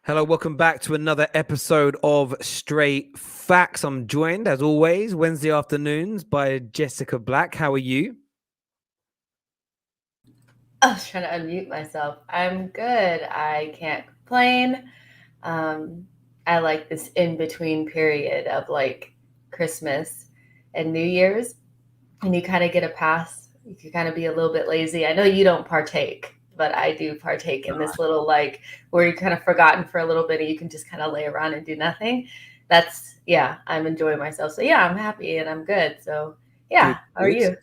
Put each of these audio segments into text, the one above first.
Hello, welcome back to another episode of Straight Facts. I'm joined, as always, Wednesday afternoons by Jessica Black. How are you? I was trying to unmute myself. I'm good. I can't complain. Um, I like this in between period of like Christmas and New Year's, and you kind of get a pass. You can kind of be a little bit lazy. I know you don't partake, but I do partake in this little like where you're kind of forgotten for a little bit and you can just kind of lay around and do nothing. Yeah, I'm enjoying myself. So yeah, I'm happy and I'm good. So yeah, Good, how are good. you?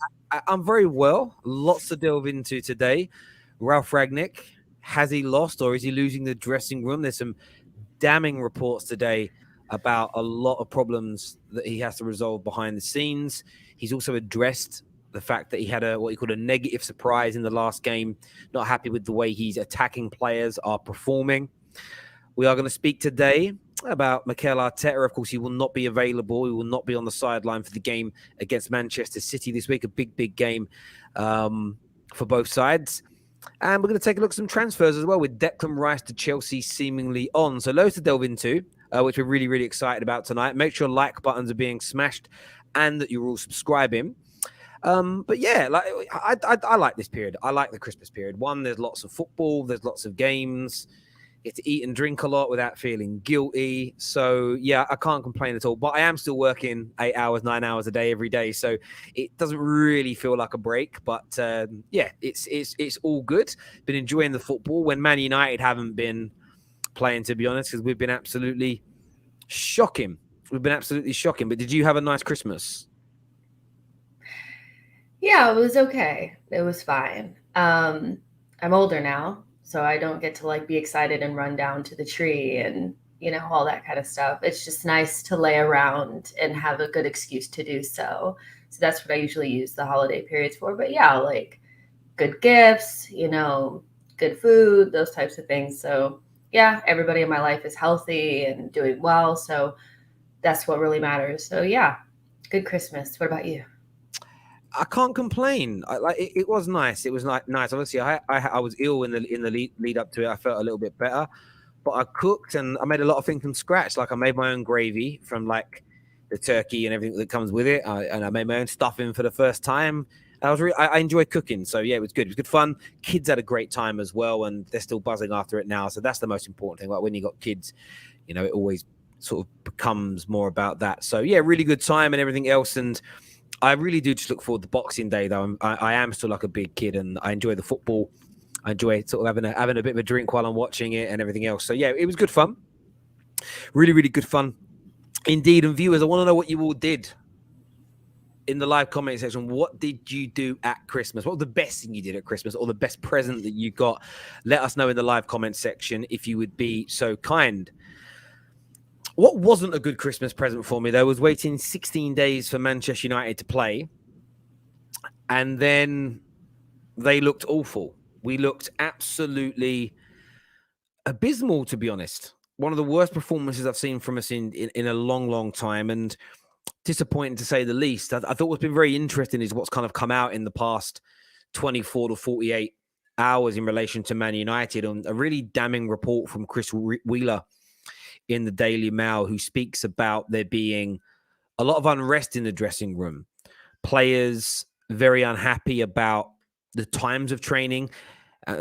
I'm very well. Lots to delve into today. Ralf Ragnick, has he lost or is he losing the dressing room? There's some damning reports today about a lot of problems that he has to resolve behind the scenes. He's also addressed the fact that he had what he called a negative surprise in the last game, not happy with the way he's attacking players are performing. We are going to speak today about Mikel Arteta. Of course, he will not be available. He will not be on the sideline for the game against Manchester City this week. A big game for both sides. And we're going to take a look at some transfers as well, with Declan Rice to Chelsea seemingly on. So loads to delve into, which we're really excited about tonight. Make sure like buttons are being smashed and that you're all subscribing. But yeah, like I like this period. I like the Christmas period. One, there's lots of football. There's lots of games. Get to eat and drink a lot without feeling guilty. So yeah, I can't complain at all. But I am still working 8 hours, 9 hours a day every day, so it doesn't really feel like a break. But yeah, it's all good. Been enjoying the football when Man United haven't been playing, to be honest, because we've been absolutely shocking. We've been absolutely shocking. But did you have a nice Christmas? Yeah, it was okay. It was fine. I'm older now, so I don't get to like be excited and run down to the tree and all that kind of stuff. It's just nice to lay around and have a good excuse to do so. So that's what I usually use the holiday periods for. But yeah, like good gifts, good food, those types of things. So yeah, everybody in my life is healthy and doing well. So that's what really matters. So yeah, good Christmas. What about you? I can't complain. It was nice. It was nice. Obviously, I was ill in the lead up to it. I felt a little bit better, but I cooked and I made a lot of things from scratch. Like I made my own gravy from like the turkey and everything that comes with it, and I made my own stuffing for the first time. I enjoy cooking, so yeah, it was good. It was good fun. Kids had a great time as well, and they're still buzzing after it now. So that's the most important thing. Like when you got kids, it always sort of becomes more about that. So yeah, really good time and everything else. And I really do just look forward to Boxing Day, though. I am still like a big kid, and I enjoy the football. I enjoy sort of having a bit of a drink while I'm watching it and everything else. So yeah, it was good fun. Really good fun indeed. And viewers, I want to know what you all did in the live comment section. What did you do at Christmas? What was the best thing you did at Christmas, or the best present that you got? Let us know in the live comment section if you would be so kind. What wasn't a good Christmas present for me, though, was waiting 16 days for Manchester United to play, and then they looked awful. We looked absolutely abysmal, to be honest. One of the worst performances I've seen from us in a long time, and disappointing to say the least. I thought what's been very interesting is what's kind of come out in the past 24 to 48 hours in relation to Man United, on a really damning report from Chris Wheeler in the Daily Mail, who speaks about there being a lot of unrest in the dressing room. Players very unhappy about the times of training.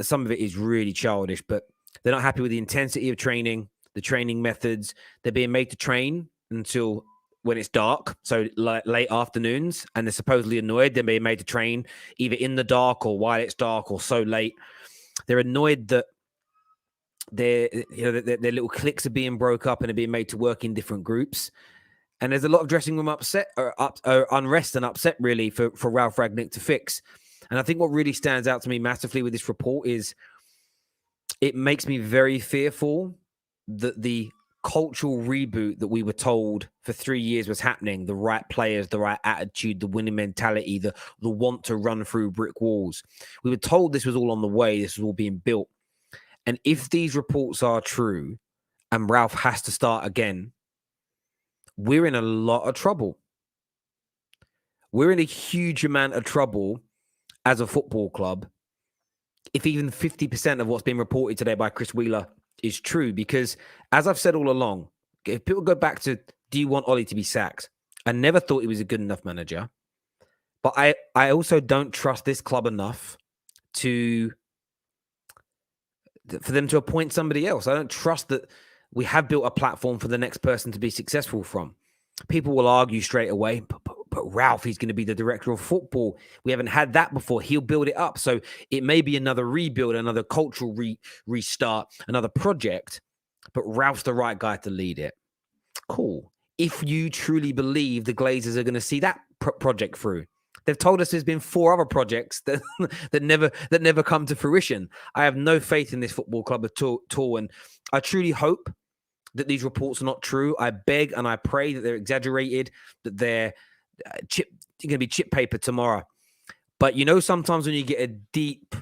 Some of it is really childish, but they're not happy with the intensity of training, the training methods. They're being made to train until when it's dark, so late afternoons, and they're supposedly annoyed they're being made to train either in the dark or while it's dark or so late. They're annoyed that their little cliques are being broke up and are being made to work in different groups. And there's a lot of dressing room unrest and upset, really, for Ralf Rangnick to fix. And I think what really stands out to me massively with this report is it makes me very fearful that the cultural reboot that we were told for 3 years was happening, the right players, the right attitude, the winning mentality, the want to run through brick walls. We were told this was all on the way, this was all being built. And if these reports are true and Ralf has to start again, we're in a lot of trouble. We're in a huge amount of trouble as a football club if even 50% of what's been reported today by Chris Wheeler is true, because as I've said all along, if people go back to, do you want Ollie to be sacked? I never thought he was a good enough manager, but I also don't trust this club enough for them to appoint somebody else. I don't trust that we have built a platform for the next person to be successful from. People will argue straight away, but Ralf, he's going to be the director of football. We haven't had that before. He'll build it up. So it may be another rebuild, another cultural restart, another project, but Ralph's the right guy to lead it. Cool. If you truly believe the Glazers are going to see that project through. They've told us there's been 4 other projects that never come to fruition. I have no faith in this football club at all, and I truly hope that these reports are not true. I beg and I pray that they're exaggerated, that they're going to be chip paper tomorrow. But sometimes when you get a deep,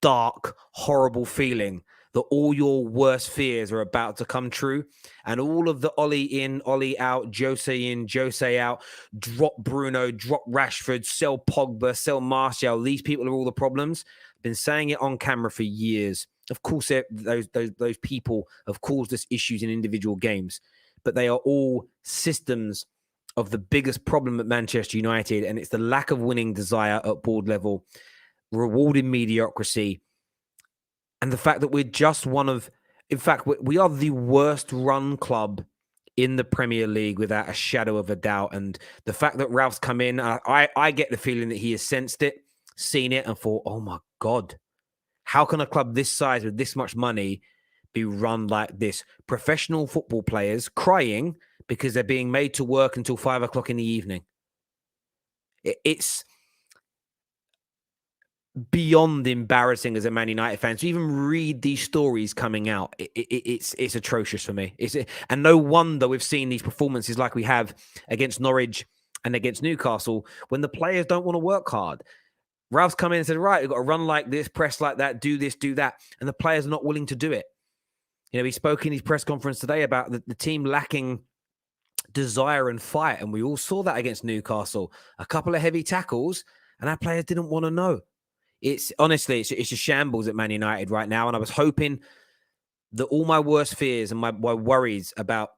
dark, horrible feeling that all your worst fears are about to come true, and all of the Ollie in, Ollie out, Jose in, Jose out, drop Bruno, drop Rashford, sell Pogba, sell Martial, these people are all the problems. I've been saying it on camera for years. Of course, those people have caused us issues in individual games, but they are all systems of the biggest problem at Manchester United, and it's the lack of winning desire at board level, rewarding mediocrity, and the fact that we're just in fact, we are the worst run club in the Premier League without a shadow of a doubt. And the fact that Ralph's come in, I get the feeling that he has sensed it, seen it, and thought, oh my God, how can a club this size with this much money be run like this? Professional football players crying because they're being made to work until 5 o'clock in the evening. It's beyond embarrassing as a Man United fan to even read these stories coming out. It's atrocious for me. And no wonder we've seen these performances like we have against Norwich and against Newcastle when the players don't want to work hard. Ralph's come in and said, right, we've got to run like this, press like that, do this, do that. And the players are not willing to do it. He spoke in his press conference today about the team lacking desire and fight. And we all saw that against Newcastle. A couple of heavy tackles, and our players didn't want to know. It's honestly, it's a shambles at Man United right now. And I was hoping that all my worst fears and my worries about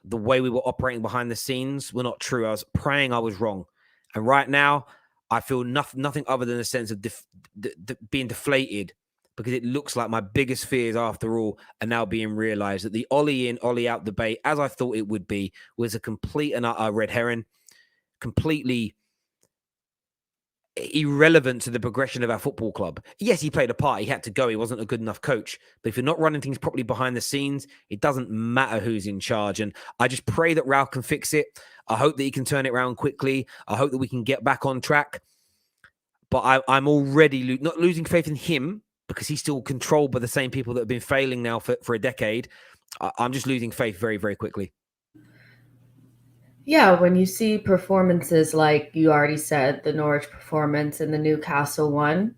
the way we were operating behind the scenes were not true. I was praying I was wrong. And right now, I feel nothing other than a sense of being deflated, because it looks like my biggest fears, after all, are now being realized. That the Ollie in, Ollie out debate, as I thought it would be, was a complete and utter red herring, completely irrelevant to the progression of our football club. Yes, he played a part. He had to go. He wasn't a good enough coach. But if you're not running things properly behind the scenes, it doesn't matter who's in charge. And I just pray that Ralf can fix it. I hope that he can turn it around quickly. I hope that we can get back on track. But I'm already not losing faith in him, because he's still controlled by the same people that have been failing now for a decade. I'm just losing faith very, very quickly. Yeah, when you see performances like you already said, the Norwich performance and the Newcastle one,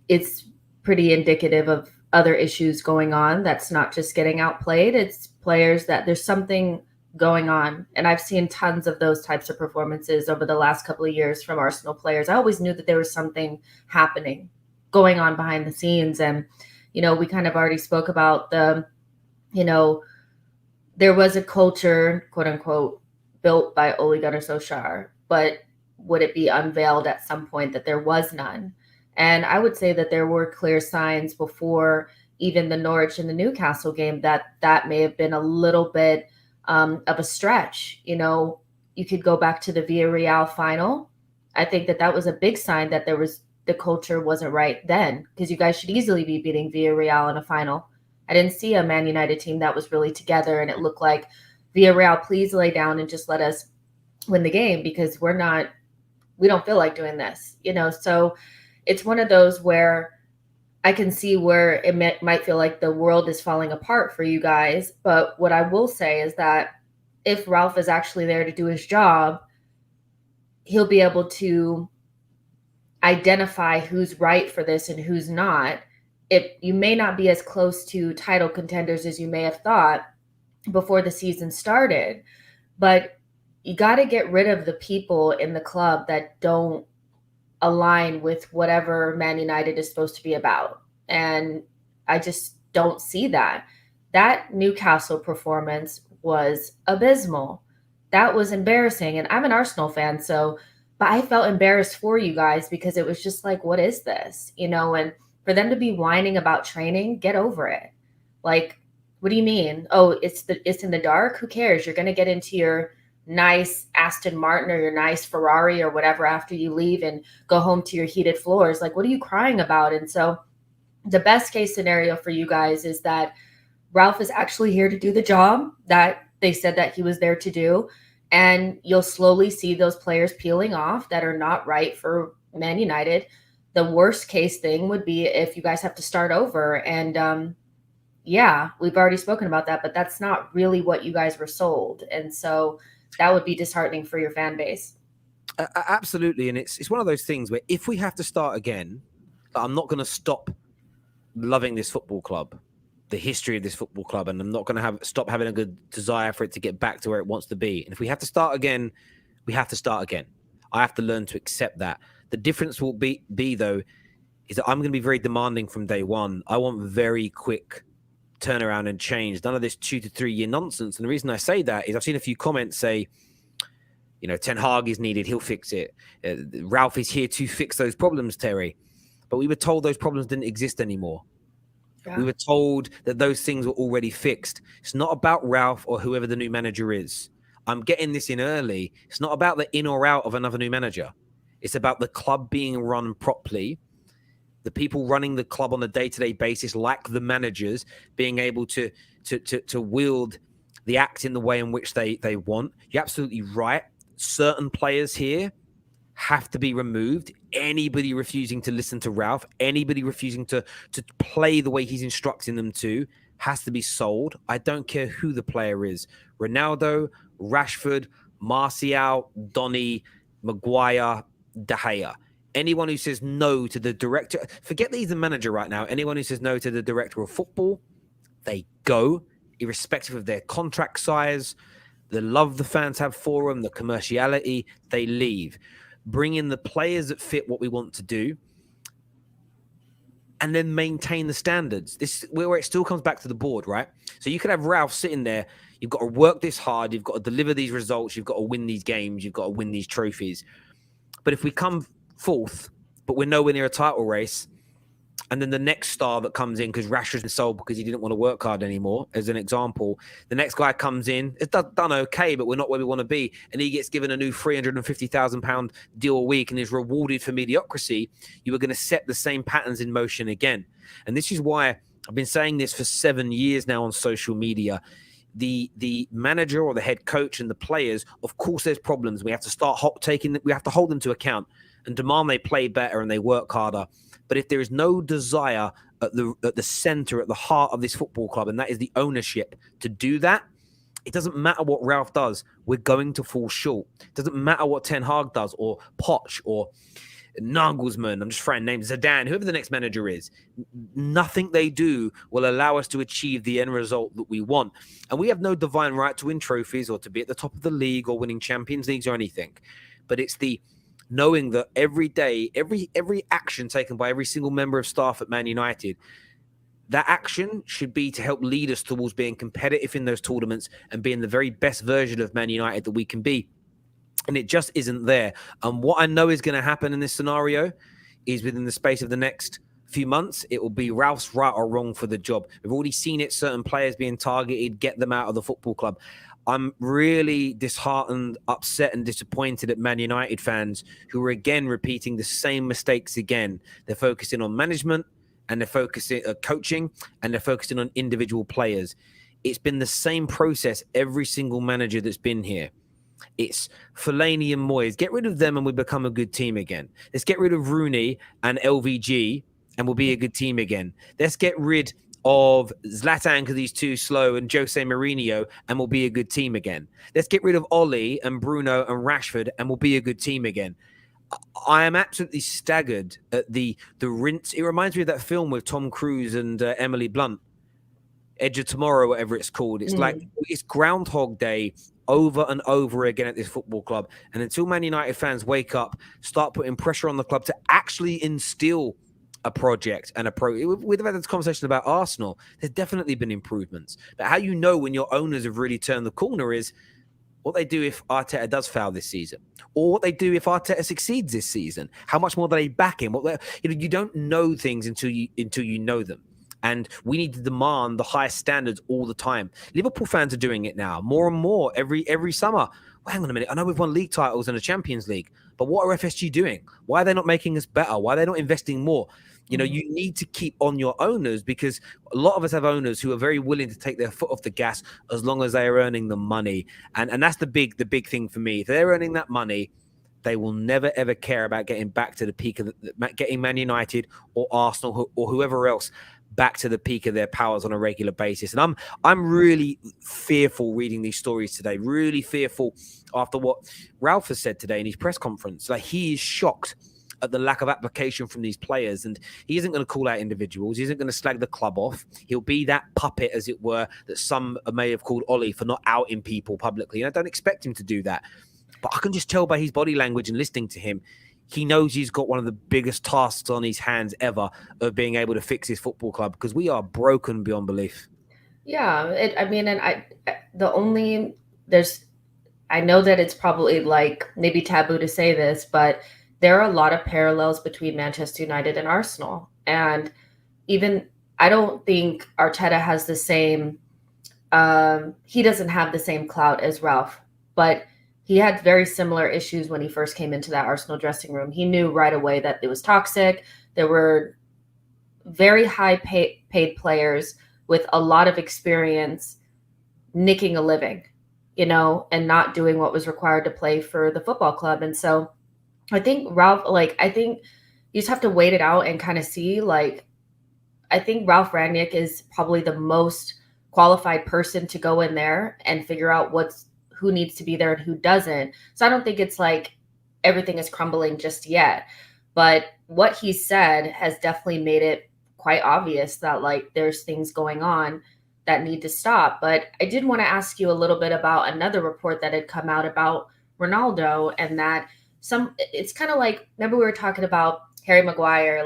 it's pretty indicative of other issues going on. That's not just getting outplayed. It's players that there's something going on. And I've seen tons of those types of performances over the last couple of years from Arsenal players. I always knew that there was something happening, going on behind the scenes. And, we kind of already spoke about there was a culture, quote unquote, built by Ole Gunnar Solskjaer, but would it be unveiled at some point that there was none? And I would say that there were clear signs before even the Norwich and the Newcastle game that may have been a little bit of a stretch. You could go back to the Villarreal final. I think that was a big sign that the culture wasn't right then, because you guys should easily be beating Villarreal in a final. I didn't see a Man United team that was really together, and it looked like, Villarreal, please lay down and just let us win the game, because we don't feel like doing this, So it's one of those where I can see where it might feel like the world is falling apart for you guys. But what I will say is that if Ralf is actually there to do his job, he'll be able to identify who's right for this and who's not. You may not be as close to title contenders as you may have thought before the season started, but you got to get rid of the people in the club that don't align with whatever Man United is supposed to be about. And I just don't see that. That Newcastle performance was abysmal. That was embarrassing. And I'm an Arsenal fan, so, but I felt embarrassed for you guys because it was just like, what is this? You know, and for them to be whining about training, get over it. Like, what do you mean? Oh, it's in the dark? Who cares? You're gonna get into your nice Aston Martin or your nice Ferrari or whatever after you leave and go home to your heated floors. Like, what are you crying about? And so the best case scenario for you guys is that Ralf is actually here to do the job that they said that he was there to do. And you'll slowly see those players peeling off that are not right for Man United. The worst case thing would be if you guys have to start over. And yeah, we've already spoken about that, but that's not really what you guys were sold. And so that would be disheartening for your fan base. Absolutely. And it's one of those things where if we have to start again, I'm not going to stop loving this football club, the history of this football club, and I'm not going to stop having a good desire for it to get back to where it wants to be. And if we have to start again, we have to start again. I have to learn to accept that. The difference will be though, is that I'm going to be very demanding from day one. I want very quick turnaround and change. None of this 2 to 3 year nonsense. And the reason I say that is I've seen a few comments say, you know, Ten Hag is needed. He'll fix it. Ralf is here to fix those problems, Terry. But we were told those problems didn't exist anymore. Yeah. We were told that those things were already fixed. It's not about Ralf or whoever the new manager is. I'm getting this in early. It's not about the in or out of another new manager. It's about the club being run properly. The people running the club on a day-to-day basis, like the managers, being able to wield the act in the way in which they want. You're absolutely right. Certain players here have to be removed. Anybody refusing to listen to Ralf, anybody refusing to play the way he's instructing them to, has to be sold. I don't care who the player is. Ronaldo, Rashford, Martial, Donny, Maguire, De Gea. Anyone who says no to the director, forget that he's the manager right now. Anyone who says no to the director of football, they go, irrespective of their contract size, the love the fans have for them, the commerciality, they leave. Bring in the players that fit what we want to do, and then maintain the standards. This where it still comes back to the board, right? So you could have Ralf sitting there. You've got to work this hard. You've got to deliver these results. You've got to win these games. You've got to win these trophies. But if we come fourth, but we're nowhere near a title race, and then the next star that comes in, because Rashford's been sold because he didn't want to work hard anymore, as an example, the next guy comes in, it's done okay, but we're not where we want to be, and he gets given a new £350,000 deal a week and is rewarded for mediocrity, you are going to set the same patterns in motion again. And this is why I've been saying this for 7 years now on social media. The manager or the head coach and the players, of course there's problems. We have to start we have to hold them to account and demand they play better and they work harder. But if there is no desire at the center, at the heart of this football club, and that is the ownership to do that, it doesn't matter what Ralf does. We're going to fall short. It doesn't matter what Ten Hag does, or Poch, or Nagelsmann. I'm just throwing names. Zidane, whoever the next manager is. Nothing they do will allow us to achieve the end result that we want. And we have no divine right to win trophies or to be at the top of the league or winning Champions Leagues or anything. But it's the knowing that every day, every action taken by every single member of staff at Man United, that action should be to help lead us towards being competitive in those tournaments and being the very best version of Man United that we can be. And it just isn't there. And what I know is going to happen in this scenario is within the space of the next few months, it will be Ralph's right or wrong for the job. We've already seen it, certain players being targeted, get them out of the football club. I'm really disheartened, upset, and disappointed at Man United fans who are again repeating the same mistakes again. They're focusing on management, and they're focusing on coaching, and they're focusing on individual players. It's been the same process every single manager that's been here. It's Fellaini and Moyes. Get rid of them and we become a good team again. Let's get rid of Rooney and LVG and we'll be a good team again. Let's get rid of Zlatan because he's too slow and Jose Mourinho and we'll be a good team again. Let's get rid of Ollie and Bruno and Rashford and we'll be a good team again. I am absolutely staggered at the rinse. It reminds me of that film with Tom Cruise and Emily Blunt, Edge of Tomorrow, whatever it's called. It's like it's Groundhog Day over and over again at this football club. And until Man United fans wake up, start putting pressure on the club to actually instill a project and we've had this conversation about Arsenal. There's definitely been improvements, but how you know when your owners have really turned the corner is what they do if Arteta does fail this season, or what they do if Arteta succeeds this season. How much more do they back him? You don't know things until you know them. And we need to demand the highest standards all the time. Liverpool fans are doing it now, more and more every summer. Well, hang on a minute. I know we've won league titles and a Champions League, but what are FSG doing? Why are they not making us better? Why are they not investing more? You need to keep on your owners, because a lot of us have owners who are very willing to take their foot off the gas as long as they are earning the money. And that's the big thing for me. If they're earning that money, they will never, ever care about getting back to the peak of getting Man United or Arsenal or whoever else back to the peak of their powers on a regular basis. And I'm really fearful reading these stories today, really fearful after what Ralf has said today in his press conference. Like, he is shocked at the lack of application from these players, and he isn't going to call out individuals. He isn't going to slag the club off. He'll be that puppet, as it were, that some may have called Ollie for not outing people publicly. And I don't expect him to do that, but I can just tell by his body language and listening to him, he knows he's got one of the biggest tasks on his hands ever of being able to fix his football club, because we are broken beyond belief. Yeah, I know that it's probably like maybe taboo to say this, but there are a lot of parallels between Manchester United and Arsenal. And even I don't think Arteta has the same, he doesn't have the same clout as Ralf, but he had very similar issues when he first came into that Arsenal dressing room. He knew right away that it was toxic. There were very high paid players with a lot of experience nicking a living, and not doing what was required to play for the football club. And so I think I think you just have to wait it out and kind of see. I think Ralf Rangnick is probably the most qualified person to go in there and figure out who needs to be there and who doesn't. So I don't think it's like everything is crumbling just yet. But what he said has definitely made it quite obvious that there's things going on that need to stop. But I did want to ask you a little bit about another report that had come out about Ronaldo, and that it's kind of like, remember we were talking about Harry Maguire,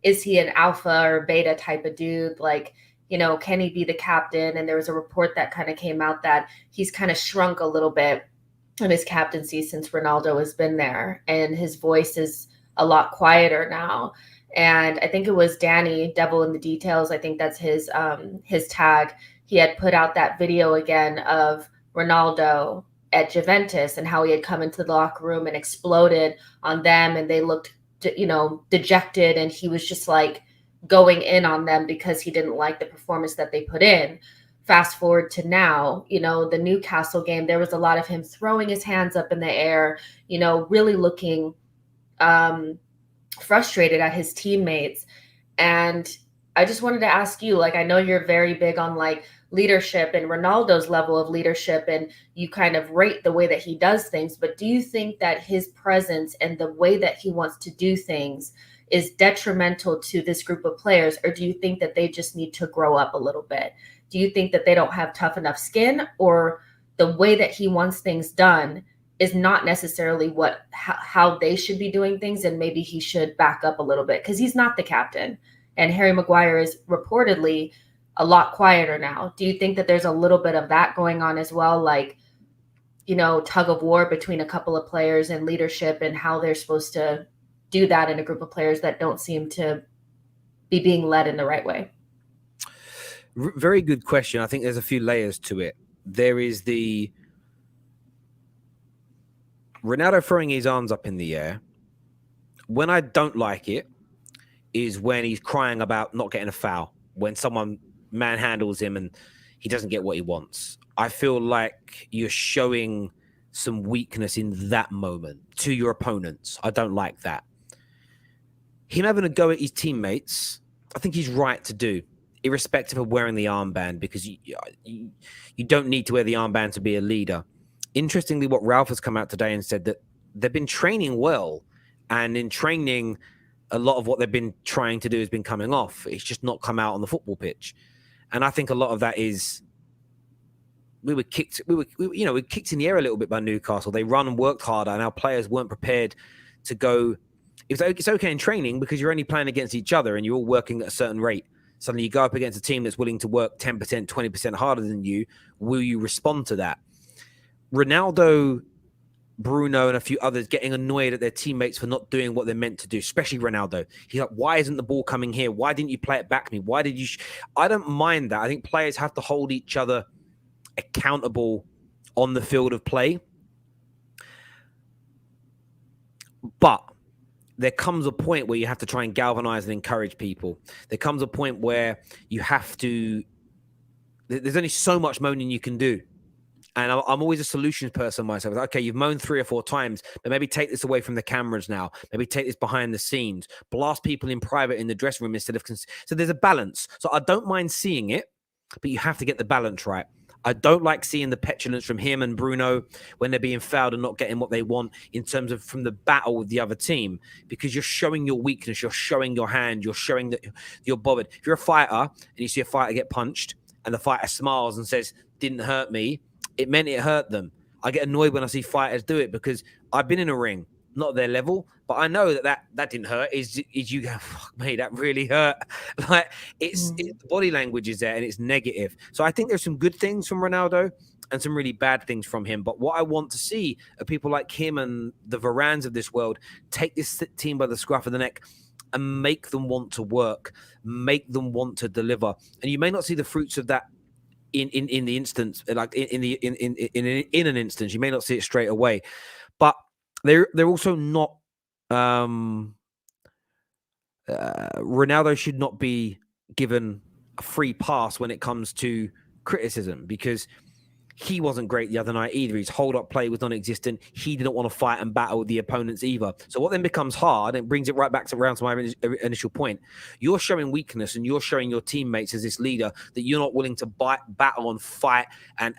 is he an alpha or beta type of dude? Can he be the captain? And there was a report that kind of came out that he's kind of shrunk a little bit in his captaincy since Ronaldo has been there, and his voice is a lot quieter now. And I think it was Danny Devil in the Details, I think that's his tag. He had put out that video again of Ronaldo at Juventus and how he had come into the locker room and exploded on them, and they looked, dejected, and he was just going in on them because he didn't like the performance that they put in. Fast forward to now, the Newcastle game, there was a lot of him throwing his hands up in the air, really looking frustrated at his teammates. And I just wanted to ask you, I know you're very big on leadership and Ronaldo's level of leadership, and you kind of rate the way that he does things, but do you think that his presence and the way that he wants to do things is detrimental to this group of players? Or do you think that they just need to grow up a little bit? Do you think that they don't have tough enough skin, or the way that he wants things done is not necessarily how they should be doing things, and maybe he should back up a little bit because he's not the captain, and Harry Maguire is reportedly a lot quieter now? Do you think that there's a little bit of that going on as well? Tug of war between a couple of players and leadership, and how they're supposed to do that in a group of players that don't seem to be being led in the right way? Very good question. I think there's a few layers to it. There is the Ronaldo throwing his arms up in the air. When I don't like it is when he's crying about not getting a foul, when someone manhandles him and he doesn't get what he wants. I feel like you're showing some weakness in that moment to your opponents. I don't like that. Him having a go at his teammates, I think he's right to do, irrespective of wearing the armband, because you don't need to wear the armband to be a leader. Interestingly, what Ralf has come out today and said that they've been training well, and in training, a lot of what they've been trying to do has been coming off. It's just not come out on the football pitch. And I think a lot of that is we were kicked in the air a little bit by Newcastle. They run and worked harder, and our players weren't prepared to go It's okay in training because you're only playing against each other and you're all working at a certain rate. Suddenly you go up against a team that's willing to work 10%, 20% harder than you. Will you respond to that? Ronaldo, Bruno, and a few others getting annoyed at their teammates for not doing what they're meant to do, especially Ronaldo. He's like, why isn't the ball coming here? Why didn't you play it back to me? Why did you? I don't mind that. I think players have to hold each other accountable on the field of play. But there comes a point where you have to try and galvanize and encourage people. There comes a point where you have to, there's only so much moaning you can do. And I'm always a solutions person myself. Okay, you've moaned 3 or 4 times, but maybe take this away from the cameras now. Maybe take this behind the scenes. Blast people in private in the dressing room instead of... So there's a balance. So I don't mind seeing it, but you have to get the balance right. I don't like seeing the petulance from him and Bruno when they're being fouled and not getting what they want in terms of from the battle with the other team, because you're showing your weakness, you're showing your hand, you're showing that you're bothered. If you're a fighter and you see a fighter get punched and the fighter smiles and says, didn't hurt me, it meant it hurt them. I get annoyed when I see fighters do it because I've been in a ring, not their level, but I know that didn't hurt. Is you go, fuck me, that really hurt. Like the body language is there and it's negative. So I think there's some good things from Ronaldo and some really bad things from him. But what I want to see are people like him and the Varans of this world take this team by the scruff of the neck and make them want to work, make them want to deliver. And you may not see the fruits of that in the instance, like in an instance, you may not see it straight away, but they're also not. Ronaldo should not be given a free pass when it comes to criticism, because he wasn't great the other night either. His hold-up play was non-existent. He didn't want to fight and battle with the opponents either. So what then becomes hard, and brings it right back around to my initial point, you're showing weakness and you're showing your teammates as this leader that you're not willing to battle and fight and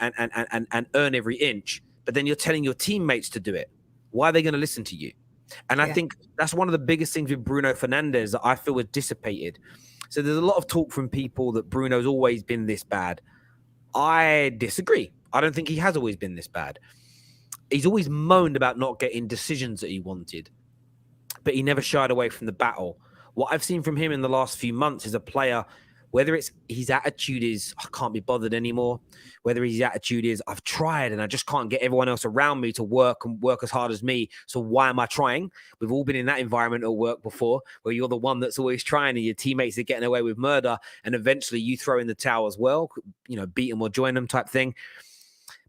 earn every inch. But then you're telling your teammates to do it. Why are they going to listen to you? And I think that's one of the biggest things with Bruno Fernandes that I feel was dissipated. So there's a lot of talk from people that Bruno's always been this bad. I disagree. I don't think he has always been this bad. He's always moaned about not getting decisions that he wanted, but he never shied away from the battle. What I've seen from him in the last few months is a player, whether it's his attitude is, I can't be bothered anymore, whether his attitude is, I've tried and I just can't get everyone else around me to work as hard as me, so why am I trying? We've all been in that environment at work before, where you're the one that's always trying and your teammates are getting away with murder, and eventually you throw in the towel as well, beat them or join them type thing.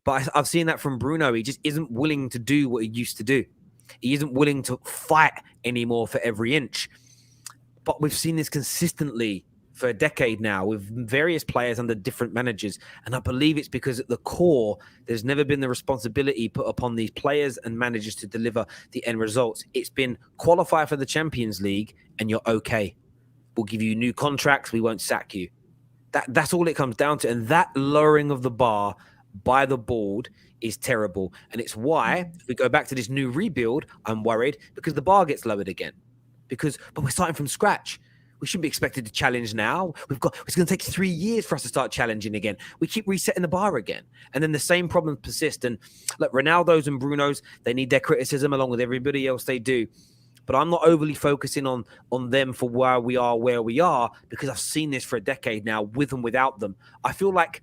But I've seen that from Bruno. He just isn't willing to do what he used to do. He isn't willing to fight anymore for every inch. But we've seen this consistently for a decade now with various players under different managers. And I believe it's because at the core, there's never been the responsibility put upon these players and managers to deliver the end results. It's been qualify for the Champions League and you're okay. We'll give you new contracts. We won't sack you. That's all it comes down to. And that lowering of the bar by the board is terrible. And it's why, if we go back to this new rebuild, I'm worried because the bar gets lowered again. But we're starting from scratch. We shouldn't be expected to challenge now. It's going to take 3 years for us to start challenging again. We keep resetting the bar again. And then the same problems persist. And look, Ronaldo's and Bruno's, they need their criticism along with everybody else they do. But I'm not overly focusing on them for where we are, because I've seen this for a decade now, with and without them. I feel like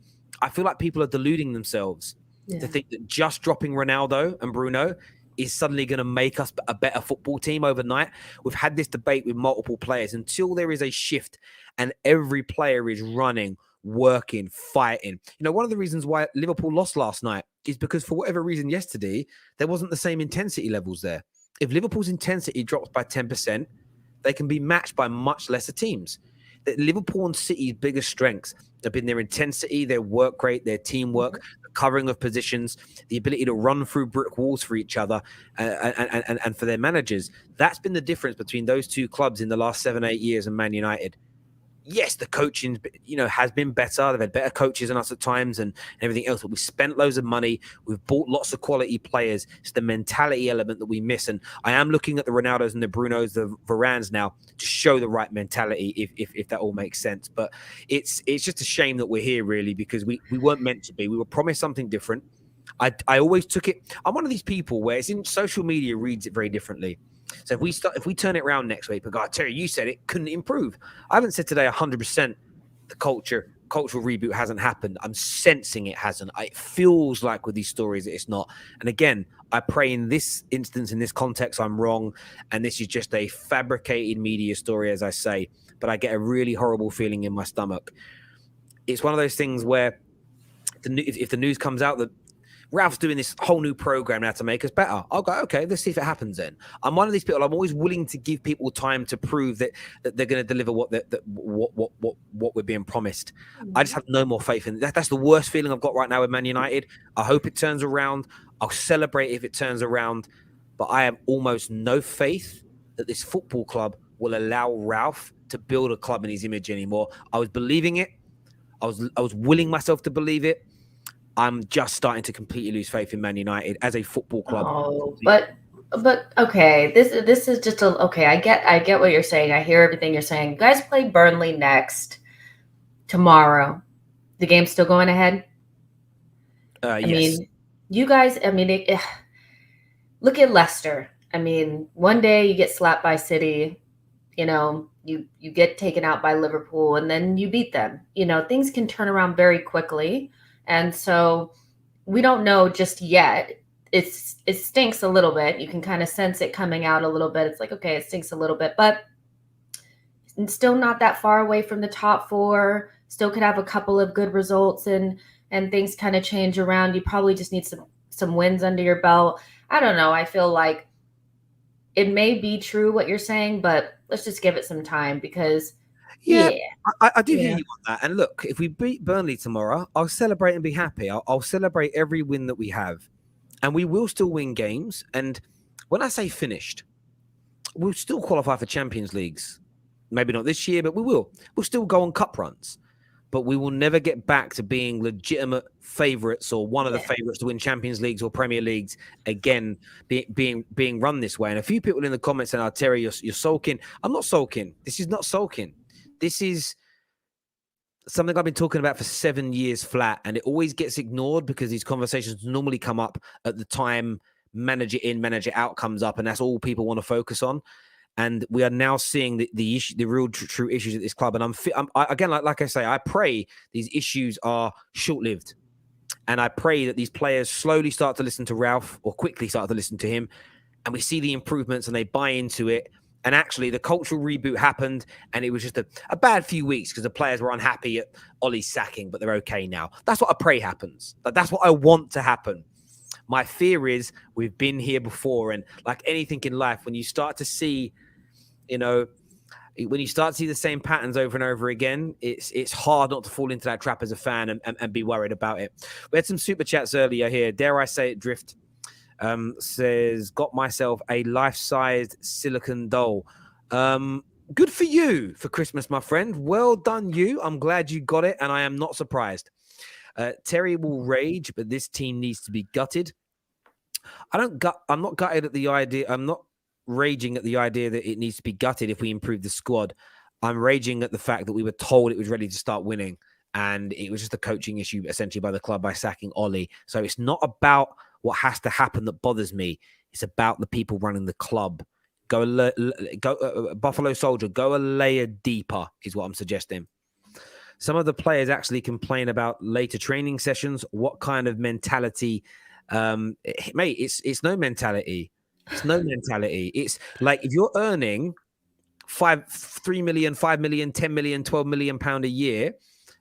people are deluding themselves to think that just dropping Ronaldo and Bruno is suddenly going to make us a better football team overnight. We've had this debate with multiple players. Until there is a shift and every player is running, working, fighting. One of the reasons why Liverpool lost last night is because for whatever reason yesterday, there wasn't the same intensity levels there. If Liverpool's intensity drops by 10%, they can be matched by much lesser teams. Liverpool and City's biggest strengths have been their intensity, their work rate, their teamwork, the covering of positions, the ability to run through brick walls for each other and for their managers. That's been the difference between those two clubs in the last 7-8 years and Man United. Yes, the coaching, has been better. They've had better coaches than us at times and everything else. But we've spent loads of money. We've bought lots of quality players. It's the mentality element that we miss. And I am looking at the Ronaldos and the Brunos, the Varans now to show the right mentality, if that all makes sense. But it's just a shame that we're here, really, because we weren't meant to be. We were promised something different. I always took it. I'm one of these people where it's in social media reads it very differently. So if we turn it around next week, but God, Terry, you said it couldn't improve. I haven't said today 100% the cultural reboot hasn't happened. I'm sensing it hasn't. It feels like with these stories that it's not. And again, I pray in this instance, in this context, I'm wrong, and this is just a fabricated media story, as I say. But I get a really horrible feeling in my stomach. It's one of those things where if the news comes out that Ralph's doing this whole new program now to make us better, I'll go, okay, let's see if it happens then. I'm one of these people, I'm always willing to give people time to prove that they're going to deliver what we're being promised. I just have no more faith in that. That's the worst feeling I've got right now with Man United. I hope it turns around. I'll celebrate if it turns around. But I have almost no faith that this football club will allow Ralph to build a club in his image anymore. I was believing it. I was willing myself to believe it. I'm just starting to completely lose faith in Man United as a football club. Oh, but okay, this is just okay. I get what you're saying. I hear everything you're saying. You guys play Burnley next tomorrow. The game's still going ahead. Yes. I mean, you guys. I mean, look at Leicester. I mean, one day you get slapped by City. You know, you get taken out by Liverpool, and then you beat them. You know, things can turn around very quickly. And so we don't know just yet. It stinks a little bit. You can kind of sense it coming out a little bit. It's like, okay, it stinks a little bit, but it's still not that far away from the top four. Still could have a couple of good results and things kind of change around. You probably just need some wins under your belt. I don't know. I feel like it may be true what you're saying, but let's just give it some time because yeah. I do hear you on that. And look, if we beat Burnley tomorrow, I'll celebrate and be happy. I'll celebrate every win that we have. And we will still win games. And when I say finished, we'll still qualify for Champions Leagues. Maybe not this year, but we will. We'll still go on cup runs. But we will never get back to being legitimate favourites or one of the favourites to win Champions Leagues or Premier Leagues again, being run this way. And a few people in the comments saying, "Oh, Terry, you're sulking." I'm not sulking. This is not sulking. This is something I've been talking about for 7 years flat, and it always gets ignored because these conversations normally come up at the time manager in, manager out comes up, and that's all people want to focus on. And we are now seeing the issue, the real true issues at this club. And again, like I say, I pray these issues are short-lived, and I pray that these players slowly start to listen to Ralph or quickly start to listen to him, and we see the improvements and they buy into it. And actually, the cultural reboot happened, and it was just a bad few weeks because the players were unhappy at Ollie's sacking, but they're okay now. That's what I pray happens. That's what I want to happen. My fear is we've been here before, and like anything in life, when you start to see, when you start to see the same patterns over and over again, it's hard not to fall into that trap as a fan and be worried about it. We had some super chats earlier here. Dare I say it, Drift? Says, got myself a life-sized silicon doll. Good for you for Christmas, my friend. Well done, you. I'm glad you got it, and I am not surprised. Terry will rage, but this team needs to be gutted. I'm not gutted at the idea. I'm not raging at the idea that it needs to be gutted if we improve the squad. I'm raging at the fact that we were told it was ready to start winning, and it was just a coaching issue essentially by the club by sacking Ollie. So it's not about what has to happen that bothers me. It's about the people running the club. Go Buffalo Soldier, go a layer deeper is what I'm suggesting. Some of the players actually complain about later training sessions. What kind of mentality? Mate, it's no mentality. It's no mentality. It's like if you're earning 3 million, 5 million, 10 million, 12 million pound a year.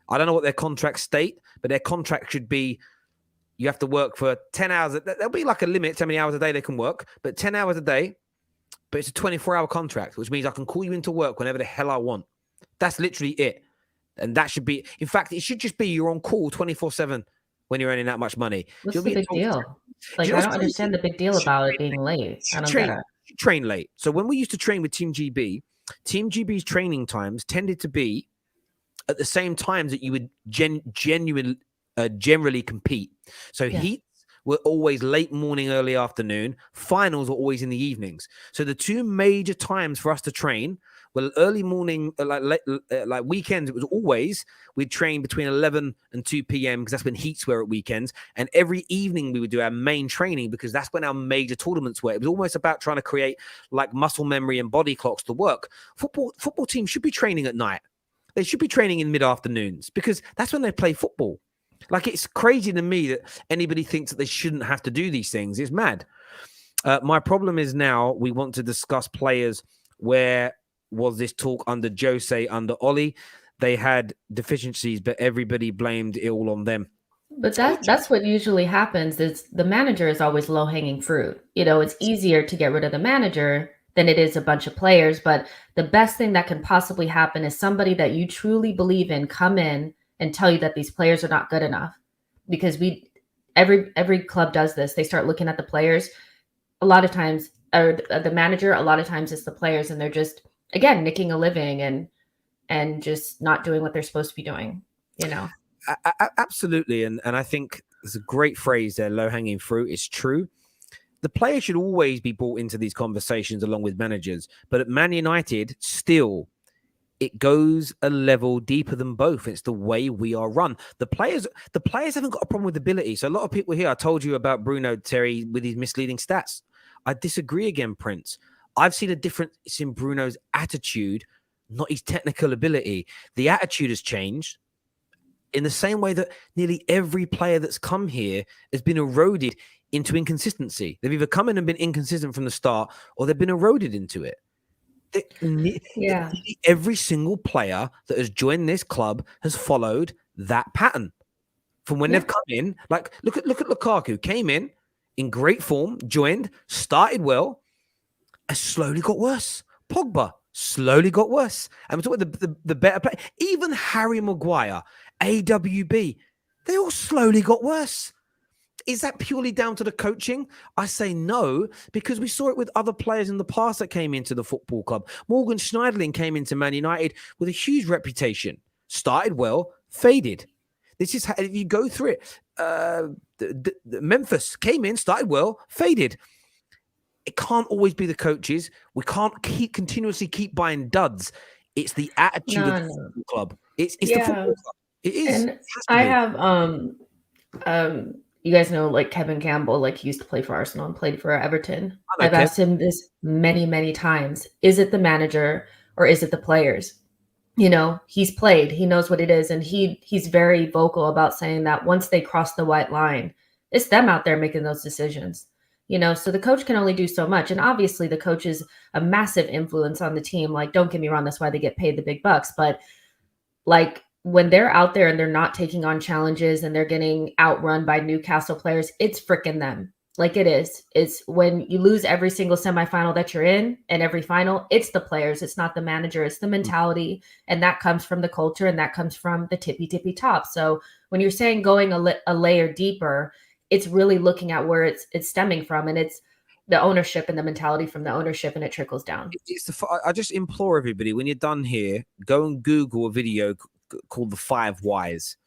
I don't know what their contracts state, but their contract should be you have to work for 10 hours. There'll be like a limit to how many hours a day they can work, but 10 hours a day, but it's a 24-hour contract, which means I can call you into work whenever the hell I want. That's literally it. And that should be, in fact, it should just be you're on call 24/7 when you're earning that much money. What's the big deal? Like, I don't understand the big deal about it being late. I don't get it. Train late. So when we used to train with Team GB's training times tended to be at the same times that you would generally compete. So heats were always late morning, early afternoon. Finals were always in the evenings. So the two major times for us to train Well, early morning, like weekends, it was always we'd train between 11 and 2 p.m. because that's when heats were at weekends. And every evening we would do our main training because that's when our major tournaments were. It was almost about trying to create like muscle memory and body clocks to work. Football teams should be training at night. They should be training in mid-afternoons because that's when they play football. Like, it's crazy to me that anybody thinks that they shouldn't have to do these things. It's mad. My problem is now we want to discuss players. Where was this talk under Jose, under Ollie? They had deficiencies, but everybody blamed it all on them. But that's what usually happens is the manager is always low-hanging fruit. You know, it's easier to get rid of the manager than it is a bunch of players. But the best thing that can possibly happen is somebody that you truly believe in come in and tell you that these players are not good enough. Because every club does this. They start looking at the players. A lot of times, or the manager, a lot of times it's the players, and they're just, again, nicking a living and just not doing what they're supposed to be doing, you know? Absolutely. And I think it's a great phrase there, low-hanging fruit. It's true. The player should always be brought into these conversations along with managers. But at Man United, still, it goes a level deeper than both. It's the way we are run. The players haven't got a problem with ability. So a lot of people here, I told you about Bruno, Terry, with his misleading stats. I disagree again, Prince. I've seen a difference in Bruno's attitude, not his technical ability. The attitude has changed in the same way that nearly every player that's come here has been eroded into inconsistency. They've either come in and been inconsistent from the start, or they've been eroded into it. Every single player that has joined this club has followed that pattern from when they've come in. Like, look at Lukaku. Came in great form, joined, started well, and slowly got worse. Pogba slowly got worse. And we're talking about the better player. Even Harry Maguire, AWB, they all slowly got worse. Is that purely down to the coaching? I say no, because we saw it with other players in the past that came into the football club. Morgan Schneiderlin came into Man United with a huge reputation. Started well, faded. This is how, if you go through it, Memphis came in, started well, faded. It can't always be the coaches. We can't continuously keep buying duds. It's the attitude of the football club. It's the football club. It is. And I have you guys know, like, Kevin Campbell, like, he used to play for Arsenal and played for Everton. I've asked him this many, many times. Is it the manager or is it the players? You know, he's played, he knows what it is. And he's very vocal about saying that once they cross the white line, it's them out there making those decisions. You know, so the coach can only do so much. And obviously the coach is a massive influence on the team. Like, don't get me wrong, that's why they get paid the big bucks. But like, when they're out there and they're not taking on challenges and they're getting outrun by Newcastle players, it's freaking them. Like, it is. It's when you lose every single semifinal that you're in and every final, it's the players. It's not the manager. It's the mentality. And that comes from the culture, and that comes from the tippy top. So when you're saying going a layer deeper, it's really looking at where it's stemming from. And it's the ownership and the mentality from the ownership, and it trickles down. I just implore everybody, when you're done here, go and Google a video called The 5 Whys.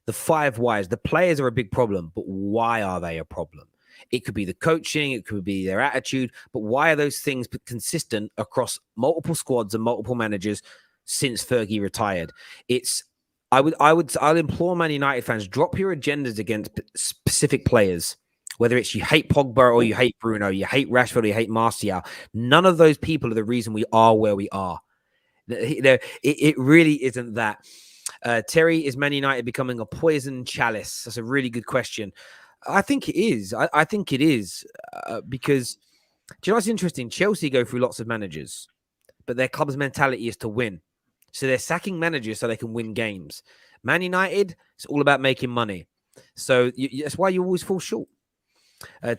The 5 Whys. The players are a big problem, but why are they a problem? It could be the coaching, it could be their attitude, but why are those things consistent across multiple squads and multiple managers since Fergie retired? I'll implore Man United fans, drop your agendas against specific players. Whether it's you hate Pogba or you hate Bruno, you hate Rashford or you hate Martial, none of those people are the reason we are where we are. It really isn't that. Terry, is Man United becoming a poison chalice? That's a really good question. I think it is. I think it is because, do you know what's interesting? Chelsea go through lots of managers, but their club's mentality is to win. So they're sacking managers so they can win games. Man United, it's all about making money. So that's why you always fall short.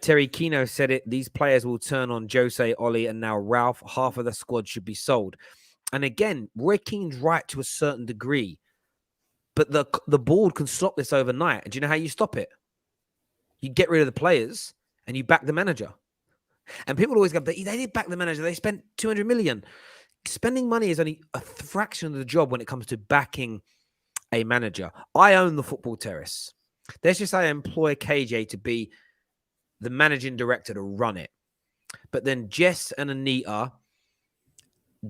Terry Kino said it. These players will turn on Jose, Ollie, and now Ralf. Half of the squad should be sold. And again, Roy Keane's right to a certain degree. But the board can stop this overnight. And do you know how you stop it? You get rid of the players and you back the manager. And people always go, they did back the manager. They spent 200 million. Spending money is only a fraction of the job when it comes to backing a manager. I own the Football Terrace. Let's just say I employ KJ to be the managing director to run it. But then Jess and Anita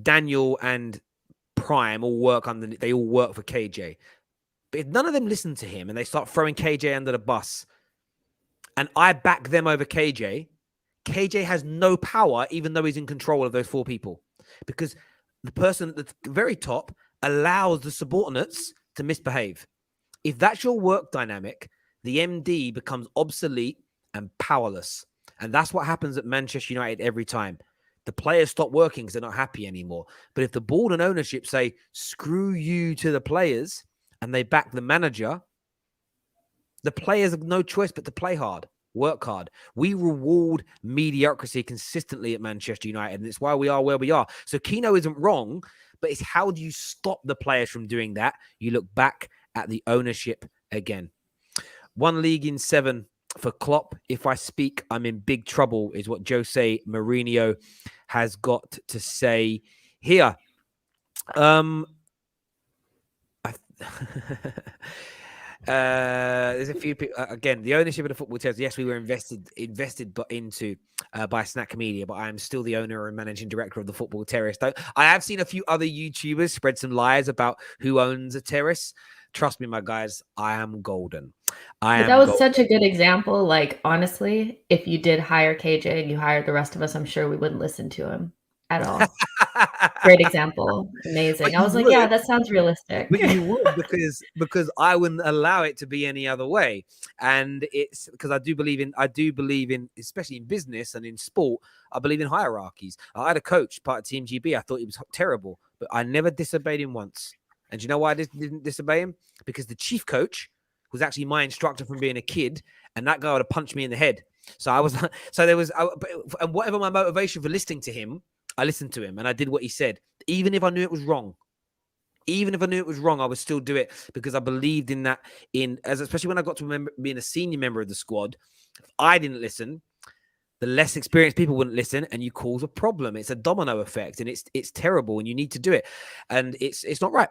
Daniel and Prime all work they all work for KJ. But if none of them listen to him and they start throwing KJ under the bus, and I back them over KJ, KJ has no power, even though he's in control of those 4 people, because the person at the very top allows the subordinates to misbehave. If that's your work dynamic, the MD becomes obsolete and powerless. And that's what happens at Manchester United every time. The players stop working because they're not happy anymore. But if the board and ownership say, screw you to the players, and they back the manager, the players have no choice but to play hard, work hard. We reward mediocrity consistently at Manchester United, and it's why we are where we are. So Keno isn't wrong, but it's how do you stop the players from doing that? You look back at the ownership again. 1 league in 7 for Klopp. If I speak, I'm in big trouble, is what Jose Mourinho has got to say here. There's a few people again. The ownership of the football tells yes, we were invested into by Snack Media, but I am still the owner and managing director of the Football Terrace. I have seen a few other YouTubers spread some lies about who owns a terrace. Trust me, my guys, I am golden. That was such a good example. Like, honestly, if you did hire KJ and you hired the rest of us, I'm sure we wouldn't listen to him at all. Great example. Amazing. I was like, yeah, that sounds realistic. But you would, because I wouldn't allow it to be any other way. And it's because I do believe in, especially in business and in sport, I believe in hierarchies. I had a coach, part of Team GB. I thought he was terrible, but I never disobeyed him once. And do you know why I didn't disobey him? Because the chief coach was actually my instructor from being a kid, and that guy would have punched me in the head. So I was, and whatever my motivation for listening to him, I listened to him and I did what he said, even if I knew it was wrong. Even if I knew it was wrong, I would still do it because I believed in that. Especially when I got to remember being a senior member of the squad, if I didn't listen, the less experienced people wouldn't listen, and you cause a problem. It's a domino effect, and it's terrible, and you need to do it, and it's not right.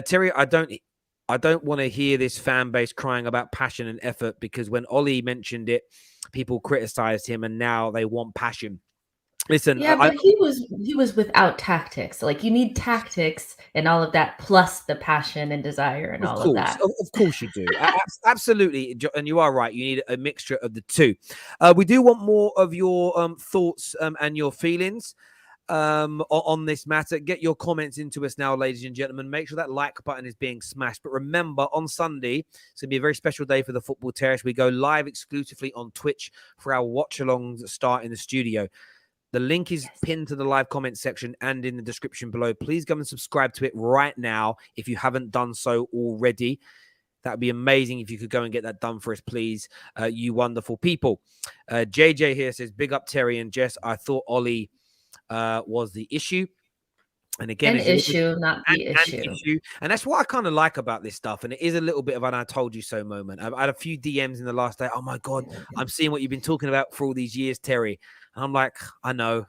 Terry, I don't want to hear this fan base crying about passion and effort, because when Ollie mentioned it, people criticized him, and now they want passion. Listen, yeah, but he was without tactics. Like, you need tactics and all of that, plus the passion and desire and all of that. Of course you do. Absolutely. And you are right. You need a mixture of the two. We do want more of your thoughts and your feelings on this matter. Get your comments into us now, ladies and gentlemen. Make sure that like button is being smashed. But remember, on Sunday, it's going to be a very special day for the Football Terrace. We go live exclusively on Twitch for our watch-alongs that start in the studio. The link is pinned to the live comment section and in the description below. Please go and subscribe to it right now if you haven't done so already. That would be amazing if you could go and get that done for us, please, you wonderful people. JJ here says, big up Terry and Jess. I thought Ollie was the issue. And again, an issue, not the issue. And that's what I kind of like about this stuff. And it is a little bit of an I told you so moment. I've had a few DMs in the last day. Oh my God, I'm seeing what you've been talking about for all these years, Terry. And I'm like, I know.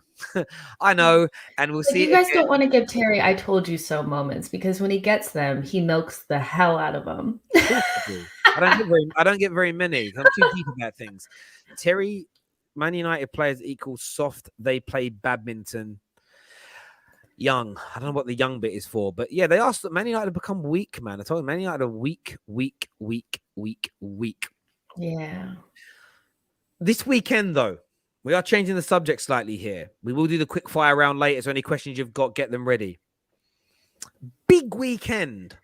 I know. And we'll see. You guys don't want to give Terry I told you so moments, because when he gets them, he milks the hell out of them. I don't get very many. I'm too deep about things. Terry, Man United players equal soft. They play badminton. Young. I don't know what the young bit is for, but yeah, they asked that Man United have become weak, man. I told you, Man United are weak. Yeah. This weekend, though, we are changing the subject slightly here. We will do the quick fire round later, so any questions you've got, get them ready. Big weekend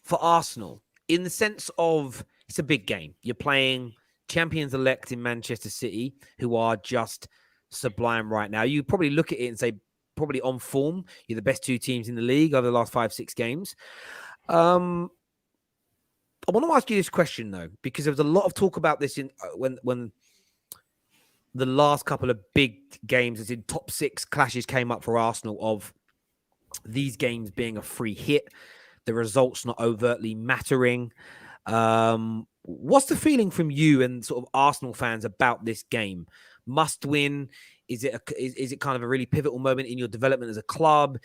for Arsenal in the sense of it's a big game. You're playing champions-elect in Manchester City, who are just sublime right now. You probably look at it and say, probably on form. You're the best two teams in the league over the last 5-6 games. I want to ask you this question, though, because there was a lot of talk about this in when the last couple of big games, as in top 6 clashes came up for Arsenal, of these games being a free hit, the results not overtly mattering. What's the feeling from you and sort of Arsenal fans about this game? Must win? Is it kind of a really pivotal moment in your development as a club?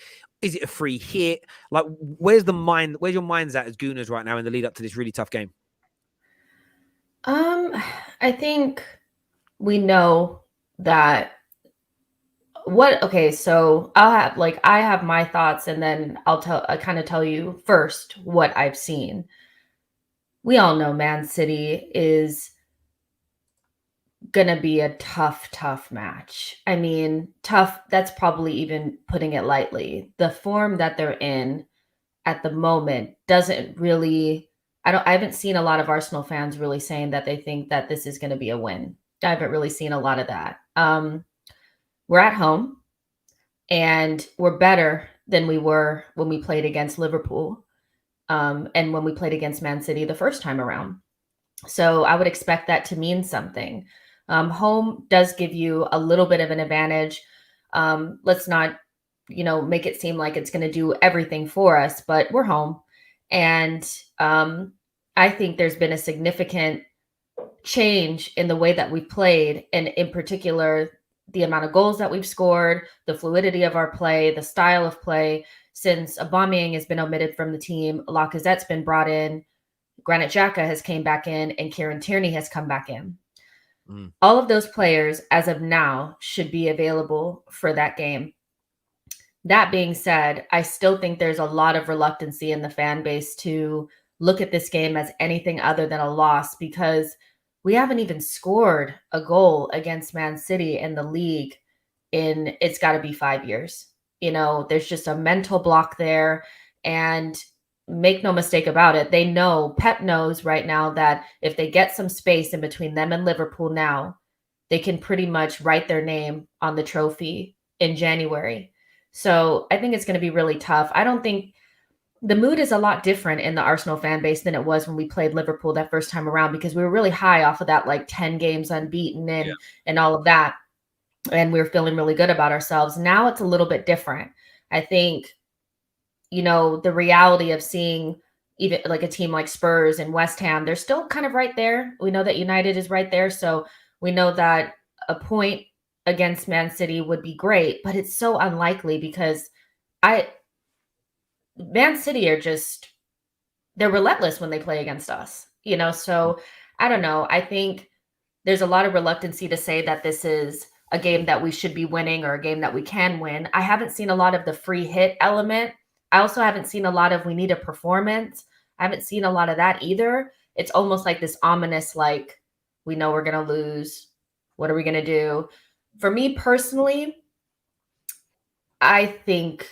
Is it a free hit? Like, where's your mind's at as Gooners right now in the lead up to this really tough game? I think we know that Okay, so I have my thoughts, and then I kind of tell you first what I've seen. We all know Man City is gonna be a tough match. I mean, tough, that's probably even putting it lightly. The form that they're in at the moment doesn't really I haven't seen a lot of Arsenal fans really saying that they think that this is gonna be a win. I haven't really seen a lot of that. We're at home and we're better than we were when we played against Liverpool, and when we played against Man City the first time around. So I would expect that to mean something. Home does give you a little bit of an advantage. Let's not, make it seem like it's going to do everything for us, but we're home. And I think there's been a significant change in the way that we've played, and in particular, the amount of goals that we've scored, the fluidity of our play, the style of play. Since Aubameyang has been omitted from the team, Lacazette's been brought in, Granit Xhaka has came back in, and Kieran Tierney has come back in. All of those players, as of now, should be available for that game. That being said, I still think there's a lot of reluctancy in the fan base to look at this game as anything other than a loss, because we haven't even scored a goal against Man City in the league in, it's got to be 5 years. There's just a mental block there. And make no mistake about it, Pep knows right now that if they get some space in between them and Liverpool now, they can pretty much write their name on the trophy in January. So I think it's going to be really tough. I don't think the mood is a lot different in the Arsenal fan base than it was when we played Liverpool that first time around, because we were really high off of that, like 10 games unbeaten and all of that. And we were feeling really good about ourselves. Now it's a little bit different. I think, the reality of seeing even like a team like Spurs and West Ham, they're still kind of right there. We know that United is right there. So we know that a point against Man City would be great, but it's so unlikely because Man City are they're relentless when they play against us, so I don't know. I think there's a lot of reluctancy to say that this is a game that we should be winning or a game that we can win. I haven't seen a lot of the free hit element. I also haven't seen a lot of we need a performance. I haven't seen a lot of that either. It's almost like this ominous, like, we know we're going to lose. What are we going to do? For me personally, I think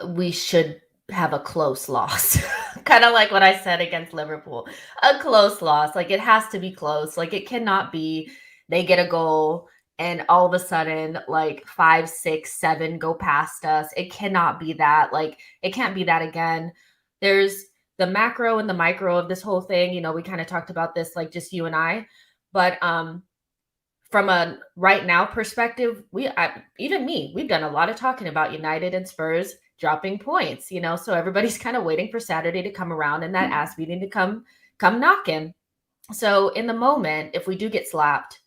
we should have a close loss. Kind of like what I said against Liverpool. A close loss. Like, it has to be close. Like, it cannot be they get a goal and all of a sudden, like 5, 6, 7 go past us. It cannot be that. Like, it can't be that again. There's the macro and the micro of this whole thing. We kind of talked about this, like just you and I. But from a right now perspective, even me, we've done a lot of talking about United and Spurs dropping points, so everybody's kind of waiting for Saturday to come around and that ass beating to come knocking. So in the moment, if we do get slapped,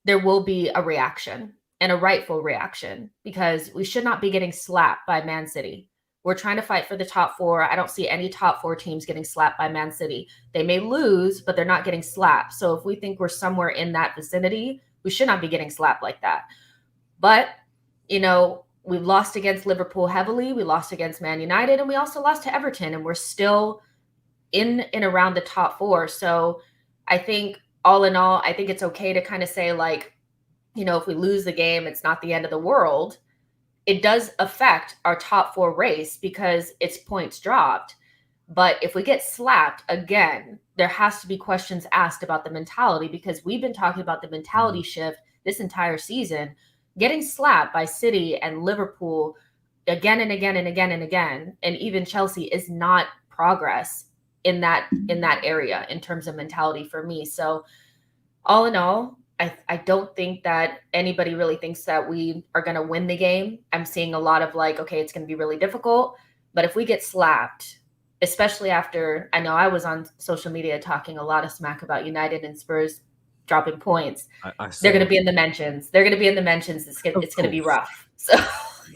there will be a reaction, and a rightful reaction, because we should not be getting slapped by Man City. We're trying to fight for the top 4. I don't see any top 4 teams getting slapped by Man City. They may lose, but they're not getting slapped. So if we think we're somewhere in that vicinity, we should not be getting slapped like that. But, we've lost against Liverpool heavily. We lost against Man United, and we also lost to Everton, and we're still in and around the top 4. So I think all in all, I think it's okay to kind of say, like, if we lose the game, it's not the end of the world. It does affect our top 4 race because it's points dropped. But if we get slapped again, there has to be questions asked about the mentality, because we've been talking about the mentality shift this entire season. Getting slapped by City and Liverpool again and again and again and again, and even Chelsea, is not progress in that area in terms of mentality for me. So all in all, I don't think that anybody really thinks that we are going to win the game. I'm seeing a lot of like, okay, it's going to be really difficult. But if we get slapped, especially after, I know I was on social media talking a lot of smack about United and Spurs dropping points. They're going to be in the mentions. It's going to be rough. So,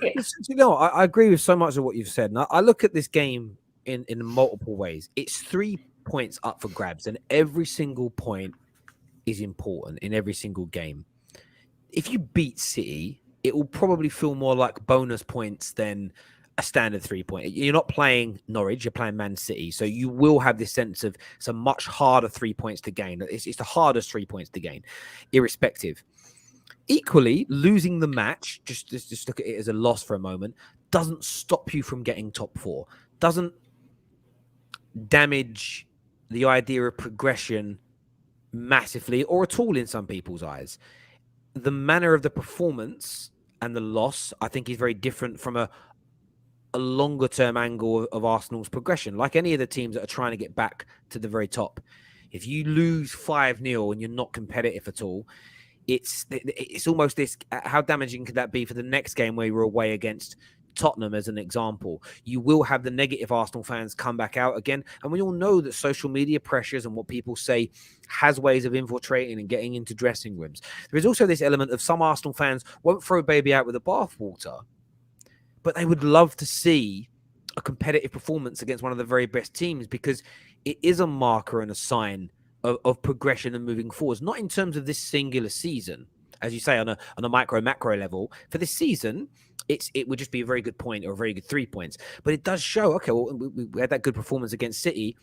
yeah. I agree with so much of what you've said. And I look at this game in multiple ways. It's 3 points up for grabs, and every single point is important in every single game. If you beat City, it will probably feel more like bonus points than a standard 3-point. You're not playing Norwich, you're playing Man City. So you will have this sense of it's a much harder 3 points to gain. It's the hardest 3 points to gain, irrespective. Equally, losing the match, just look at it as a loss for a moment, doesn't stop you from getting top 4, doesn't damage the idea of progression massively or at all in some people's eyes. The manner of the performance and the loss, I think, is very different from a longer term angle of Arsenal's progression. Like any of the teams that are trying to get back to the very top, if you lose 5-0 and you're not competitive at all, it's almost this, how damaging could that be for the next game where you're away against Tottenham, as an example? You will have the negative Arsenal fans come back out again. And we all know that social media pressures and what people say has ways of infiltrating and getting into dressing rooms. There is also this element of some Arsenal fans won't throw baby out with the bathwater, but they would love to see a competitive performance against one of the very best teams, because it is a marker and a sign of progression and moving forwards, not in terms of this singular season, as you say, on a macro level. For this season, it would just be a very good point or a very good 3 points. But it does show, okay, well, we had that good performance against City.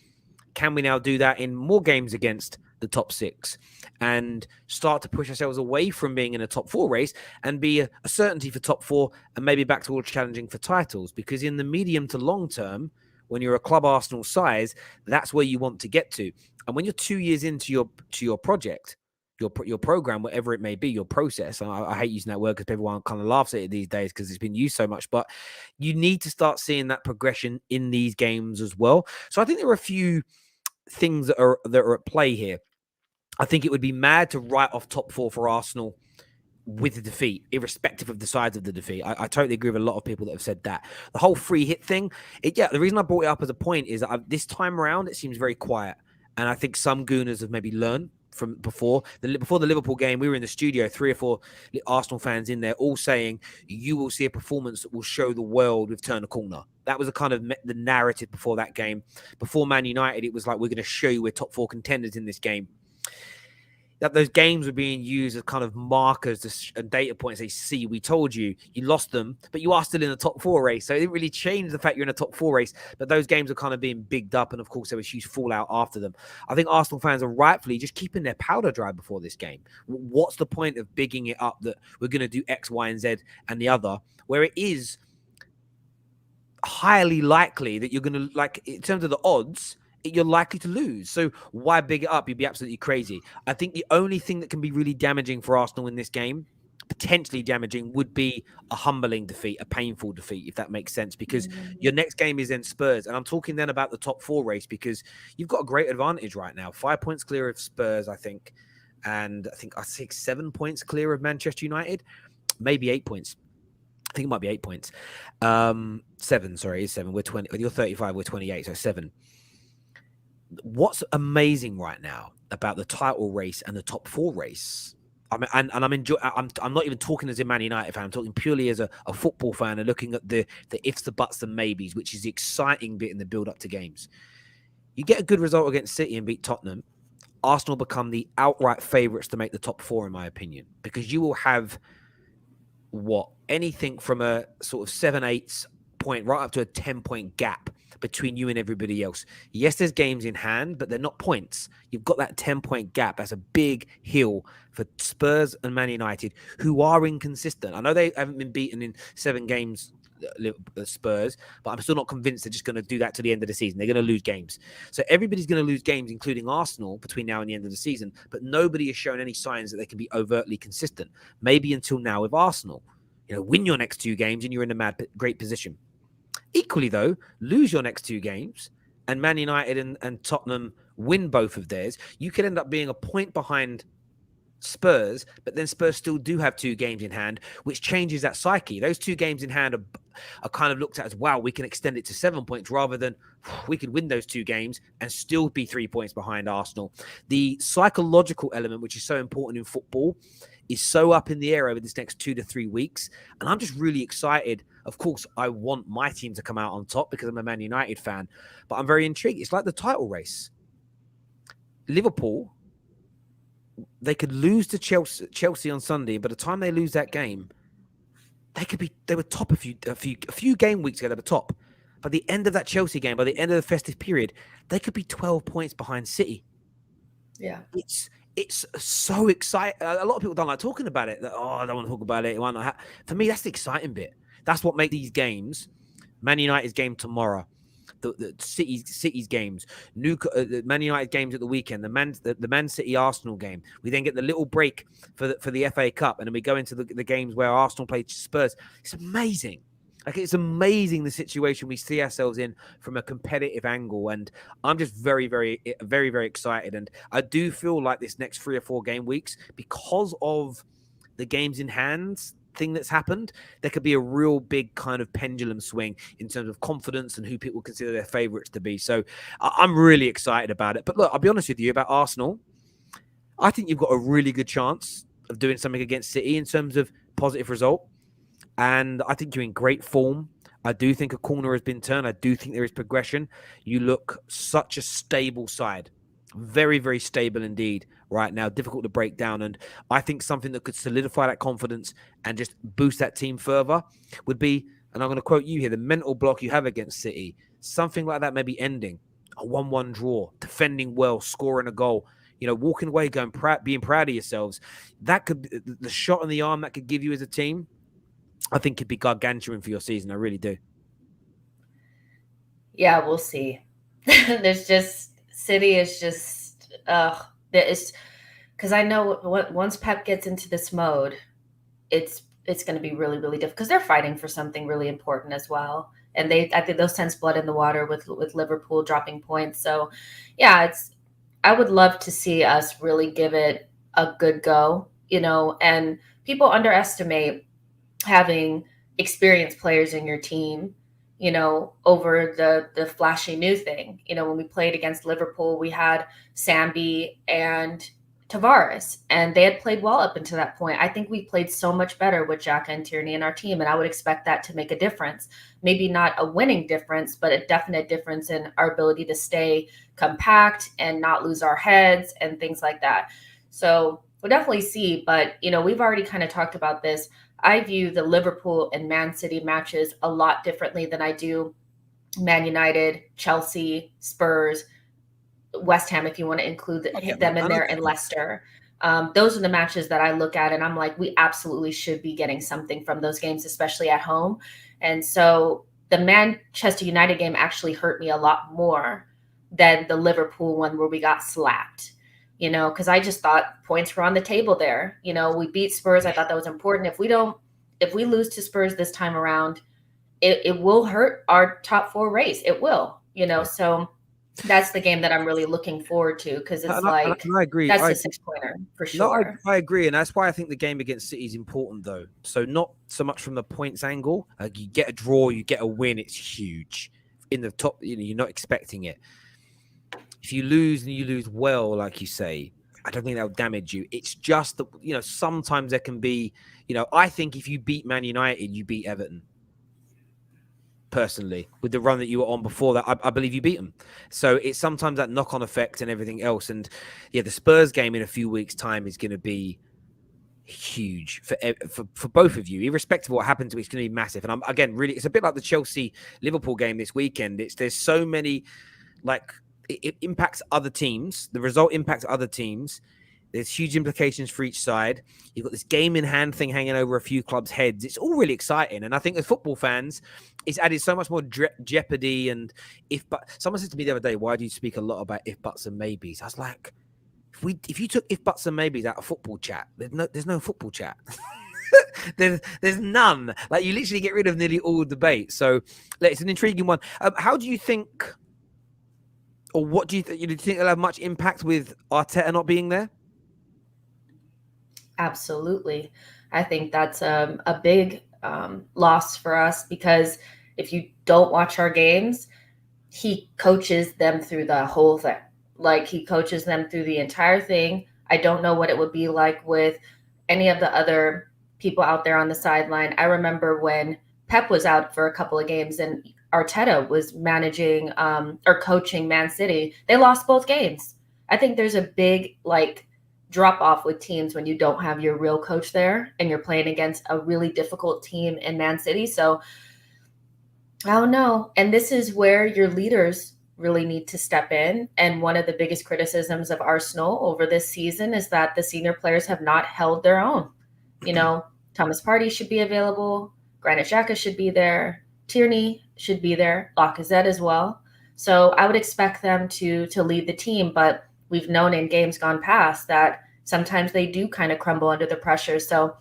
Can we now do that in more games against the top 6 and start to push ourselves away from being in a top 4 race and be a certainty for top 4 and maybe back towards challenging for titles? Because in the medium to long term, when you're a club Arsenal size, that's where you want to get to. And when you're 2 years into your project, your program, whatever it may be, your process. I hate using that word because everyone kind of laughs at it these days because it's been used so much, but you need to start seeing that progression in these games as well. So I think there are a few things that are at play here. I think it would be mad to write off top 4 for Arsenal with the defeat, irrespective of the size of the defeat. I totally agree with a lot of people that have said that. The whole free hit thing, the reason I brought it up as a point is that this time around, it seems very quiet. And I think some gooners have maybe learned from before the Liverpool game. We were in the studio, 3 or 4 Arsenal fans in there, all saying, you will see a performance that will show the world we've turned a corner. That was a kind of the narrative before that game. Before Man United, it was like, we're going to show you we're top 4 contenders in this game. That those games were being used as kind of markers and data points. They see, we told you, you lost them, but you are still in the top 4 race. So it didn't really change the fact you're in a top 4 race, but those games are kind of being bigged up. And of course, there was huge fallout after them. I think Arsenal fans are rightfully just keeping their powder dry before this game. What's the point of bigging it up that we're going to do X, Y, and Z and the other, where it is highly likely that you're going to, like, in terms of the odds, you're likely to lose. So why big it up? You'd be absolutely crazy. I think the only thing that can be really damaging for Arsenal in this game, potentially damaging, would be a humbling defeat, a painful defeat, if that makes sense, because your next game is then Spurs. And I'm talking then about the top 4 race, because you've got a great advantage right now. 5 points clear of Spurs, I think. And I think 7 points clear of Manchester United. Maybe 8 points. I think it might be 8 points. 7, sorry, it's 7. We're 20. You're 35, we're 28, so 7. What's amazing right now about the title race and the top 4 race, I'm not even talking as a Man United fan. I'm talking purely as a football fan and looking at the ifs, the buts, the maybes, which is the exciting bit in the build up to games. You get a good result against City and beat Tottenham, Arsenal become the outright favourites to make the top 4, in my opinion, because you will have anything from a sort of 7/8 point right up to a 10-point gap between you and everybody else. Yes, there's games in hand, but they're not points. You've got that 10-point gap. That's a big hill for Spurs and Man United, who are inconsistent. I know they haven't been beaten in 7 games, Spurs, but I'm still not convinced they're just going to do that to the end of the season. They're going to lose games. So everybody's going to lose games, including Arsenal, between now and the end of the season, but nobody has shown any signs that they can be overtly consistent. Maybe until now with Arsenal. Win your next 2 games and you're in a great position. Equally, though, lose your next 2 games and Man United and Tottenham win both of theirs, you could end up being a point behind Spurs, but then Spurs still do have 2 games in hand, which changes that psyche. Those 2 games in hand are kind of looked at as, wow, we can extend it to 7 points, rather than we could win those 2 games and still be 3 points behind Arsenal. The psychological element, which is so important in football, is so up in the air over this next 2 to 3 weeks. And I'm just really excited. Of course, I want my team to come out on top because I'm a Man United fan, but I'm very intrigued. It's like the title race. Liverpool, they could lose to Chelsea on Sunday. By the time they lose that game, they were top a few game weeks ago. They were top. By the end of that Chelsea game, by the end of the festive period, they could be 12 points behind City. Yeah. It's so exciting. A lot of people don't like talking about it. I don't want to talk about it. For me, that's the exciting bit. That's what makes these games. Man United's game tomorrow, the City's games, the Man United games at the weekend, the Man City Arsenal game. We then get the little break for the FA Cup, and then we go into the games where Arsenal play Spurs. It's amazing. Like, it's amazing the situation we see ourselves in from a competitive angle, and I'm just very, very, very, very excited. And I do feel like this next 3 or 4 game weeks, because of the games in hand thing that's happened, there could be a real big kind of pendulum swing in terms of confidence and who people consider their favourites to be. So I'm really excited about it. But look, I'll be honest with you about Arsenal. I think you've got a really good chance of doing something against City in terms of positive result. And I think you're in great form. I do think a corner has been turned. I do think there is progression. You look such a stable side. Very, very stable indeed right now. Difficult to break down. And I think something that could solidify that confidence and just boost that team further would be, and I'm going to quote you here, the mental block you have against City. Something like that maybe ending. A 1-1 draw. Defending well. Scoring a goal. Walking away, being proud of yourselves. That could be the shot in the arm that could give you as a team. I think it'd be gargantuan for your season. I really do. Yeah, we'll see. City is just, it's because I know once Pep gets into this mode, it's going to be really, really difficult because they're fighting for something really important as well. And I think those sense blood in the water with Liverpool dropping points. So yeah, I would love to see us really give it a good go, and people underestimate having experienced players in your team, over the flashy new thing. When we played against Liverpool, we had Sambi and Tavares, and they had played well up until that point. I think we played so much better with Xhaka and Tierney in our team, and I would expect that to make a difference. Maybe not a winning difference, but a definite difference in our ability to stay compact and not lose our heads and things like that. So we'll definitely see, but, we've already kind of talked about this. I view the Liverpool and Man City matches a lot differently than I do Man United, Chelsea, Spurs, West Ham, if you want to include them in there, and Leicester. Those are the matches that I look at and I'm like, we absolutely should be getting something from those games, especially at home. And so the Manchester United game actually hurt me a lot more than the Liverpool one where we got slapped. Because I just thought points were on the table there. We beat Spurs. I thought that was important. If we lose to Spurs this time around, it will hurt our top 4 race. It will, so that's the game that I'm really looking forward to, because it's I agree. That's a 6-pointer for sure. No, I agree. And that's why I think the game against City is important, though. So not so much from the points angle. You get a draw, you get a win. It's huge in the top. You're not expecting it. If you lose and you lose well, like you say, I don't think that'll damage you. It's just that, sometimes there can be, I think if you beat Man United, you beat Everton. Personally, with the run that you were on before that, I believe you beat them. So it's sometimes that knock-on effect and everything else. And yeah, the Spurs game in a few weeks' time is going to be huge for both of you, irrespective of what happens. It's going to be massive. And again, really, it's a bit like the Chelsea-Liverpool game this weekend. There's so many, it impacts other teams. The result impacts other teams. There's huge implications for each side. You've got this game in hand thing hanging over a few clubs' heads. It's all really exciting. And I think as football fans, it's added so much more jeopardy. And someone said to me the other day, why do you speak a lot about if, buts, and maybes? I was like, if you took if, buts, and maybes out of football chat, there's no football chat. there's none. You literally get rid of nearly all debate. So it's an intriguing one. How do you think, or what do you think? Do you think it'll have much impact with Arteta not being there? Absolutely. I think that's a big loss for us, because if you don't watch our games, he coaches them through the whole thing. He coaches them through the entire thing. I don't know what it would be like with any of the other people out there on the sideline. I remember when Pep was out for a couple of games and Arteta was managing or coaching Man City, they lost both games. I think there's a big drop off with teams when you don't have your real coach there and you're playing against a really difficult team in Man City. So I don't know. And this is where your leaders really need to step in. And one of the biggest criticisms of Arsenal over this season is that the senior players have not held their own. You know, Thomas Partey should be available. Granit Xhaka should be there. Tierney should be there. Lacazette as well. So I would expect them to lead the team, but we've known in games gone past that sometimes they do kind of crumble under the pressure. So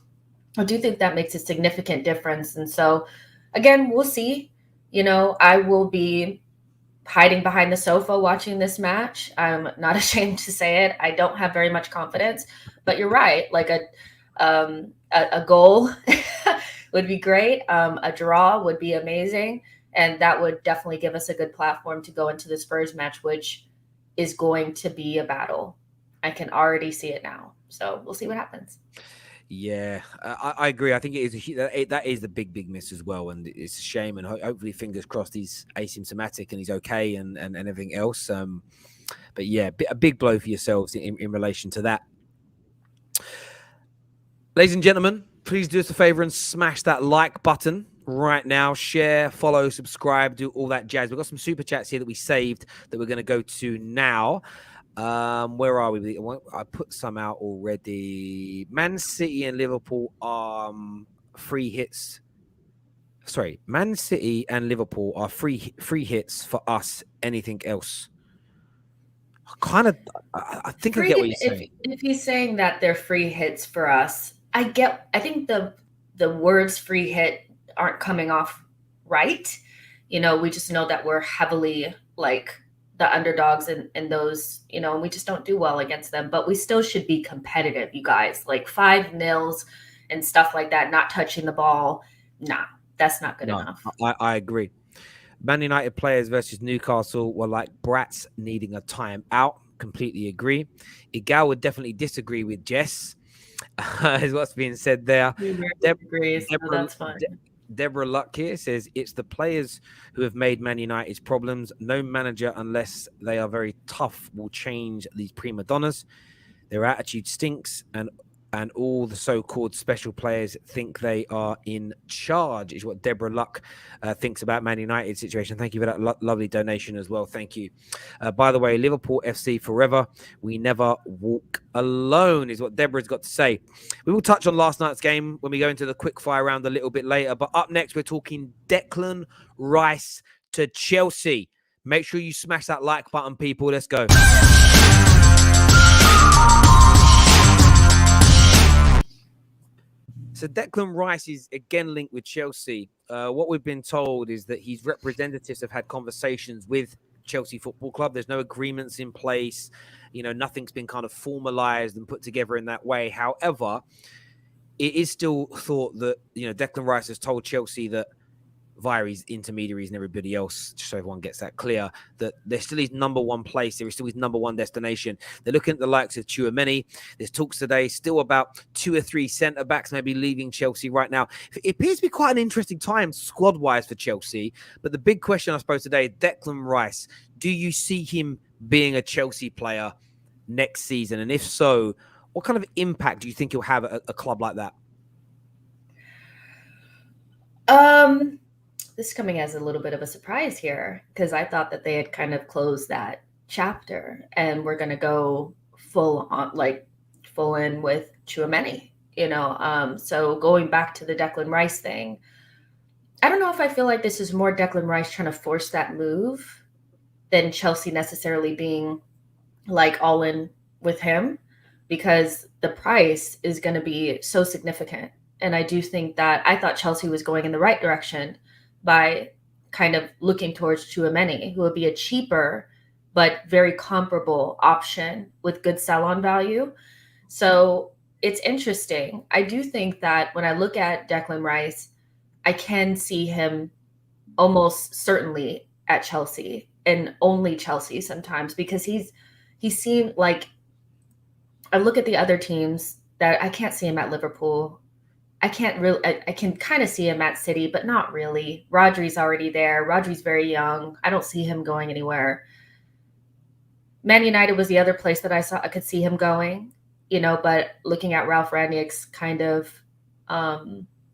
I do think that makes a significant difference. And so, again, we'll see. You know, I will be hiding behind the sofa watching this match. I'm not ashamed to say it. I don't have very much confidence, but you're right. Like a goal would be great. A draw would be amazing. And that would definitely give us a good platform to go into the Spurs match, which is going to be a battle. I can already see it now. So we'll see what happens. Yeah, I agree. I think it is that is the big miss as well, and it's a shame. And hopefully, fingers crossed, he's asymptomatic and he's okay, and everything else. But yeah, a big blow for yourselves in relation to that. Ladies and gentlemen, please do us a favor and smash that like button right now. Share, follow, subscribe, do all that jazz. We've got some super chats here that we saved that we're going to go to now. Where are we? I put some out already. Man City and Liverpool are free hits. Sorry, Man City and Liverpool are free hits for us. Anything else? I think I get what you're saying. If he's saying that they're free hits for us, I think the words free hit aren't coming off right. You know, we just know that we're heavily like the underdogs and those, you know, and we just don't do well against them, but we still should be competitive, you guys. Like 5-0 and stuff like that, not touching the ball. Nah, that's not good enough. I agree. Man United players versus Newcastle were like brats needing a time out. Completely agree. Igal would definitely disagree with Jess, is what's being said there. That's fine. Deborah Luck here says it's the players who have made Man United's problems. No manager, unless they are very tough, will change these prima donnas. Their attitude stinks, and all the so-called special players think they are in charge, is what Deborah Luck thinks about Man United's situation. Thank you for that lovely donation as well. Thank you. By the way, Liverpool FC forever. We never walk alone, is what Deborah's got to say. We will touch on last night's game when we go into the quick fire round a little bit later. But up next, we're talking Declan Rice to Chelsea. Make sure you smash that like button, people. Let's go. So Declan Rice is again linked with Chelsea. What we've been told is that his representatives have had conversations with Chelsea Football Club. There's no agreements in place. You know, nothing's been kind of formalized and put together in that way. However, it is still thought that, you know, Declan Rice has told Chelsea that via his intermediaries and everybody else, just so everyone gets that clear, that they're still his number one place. They're still his number one destination. They're looking at the likes of Tchouaméni. There's talks today still about 2 or 3 centre-backs maybe leaving Chelsea right now. It appears to be quite an interesting time squad-wise for Chelsea. But the big question, I suppose, today, Declan Rice, do you see him being a Chelsea player next season? And if so, what kind of impact do you think he'll have at a club like that? This is coming as a little bit of a surprise here, because I thought that they had kind of closed that chapter and we're going to go full in with Tchouaméni, you know. So going back to the Declan Rice thing, I don't know if I feel like this is more Declan Rice trying to force that move than Chelsea necessarily being like all in with him, because the price is going to be so significant. And I do think that I thought Chelsea was going in the right direction by kind of looking towards Tchouaméni, who would be a cheaper but very comparable option with good sell-on value. So it's interesting. I do think that when I look at Declan Rice, I can see him almost certainly at Chelsea, and only Chelsea sometimes, because he seemed like, I look at the other teams that I can't see him at Liverpool. I can kind of see him at City, but not really. Rodri's already there. Rodri's very young. I don't see him going anywhere. Man United was the other place that I could see him going. but looking at Ralf Rangnick's kind of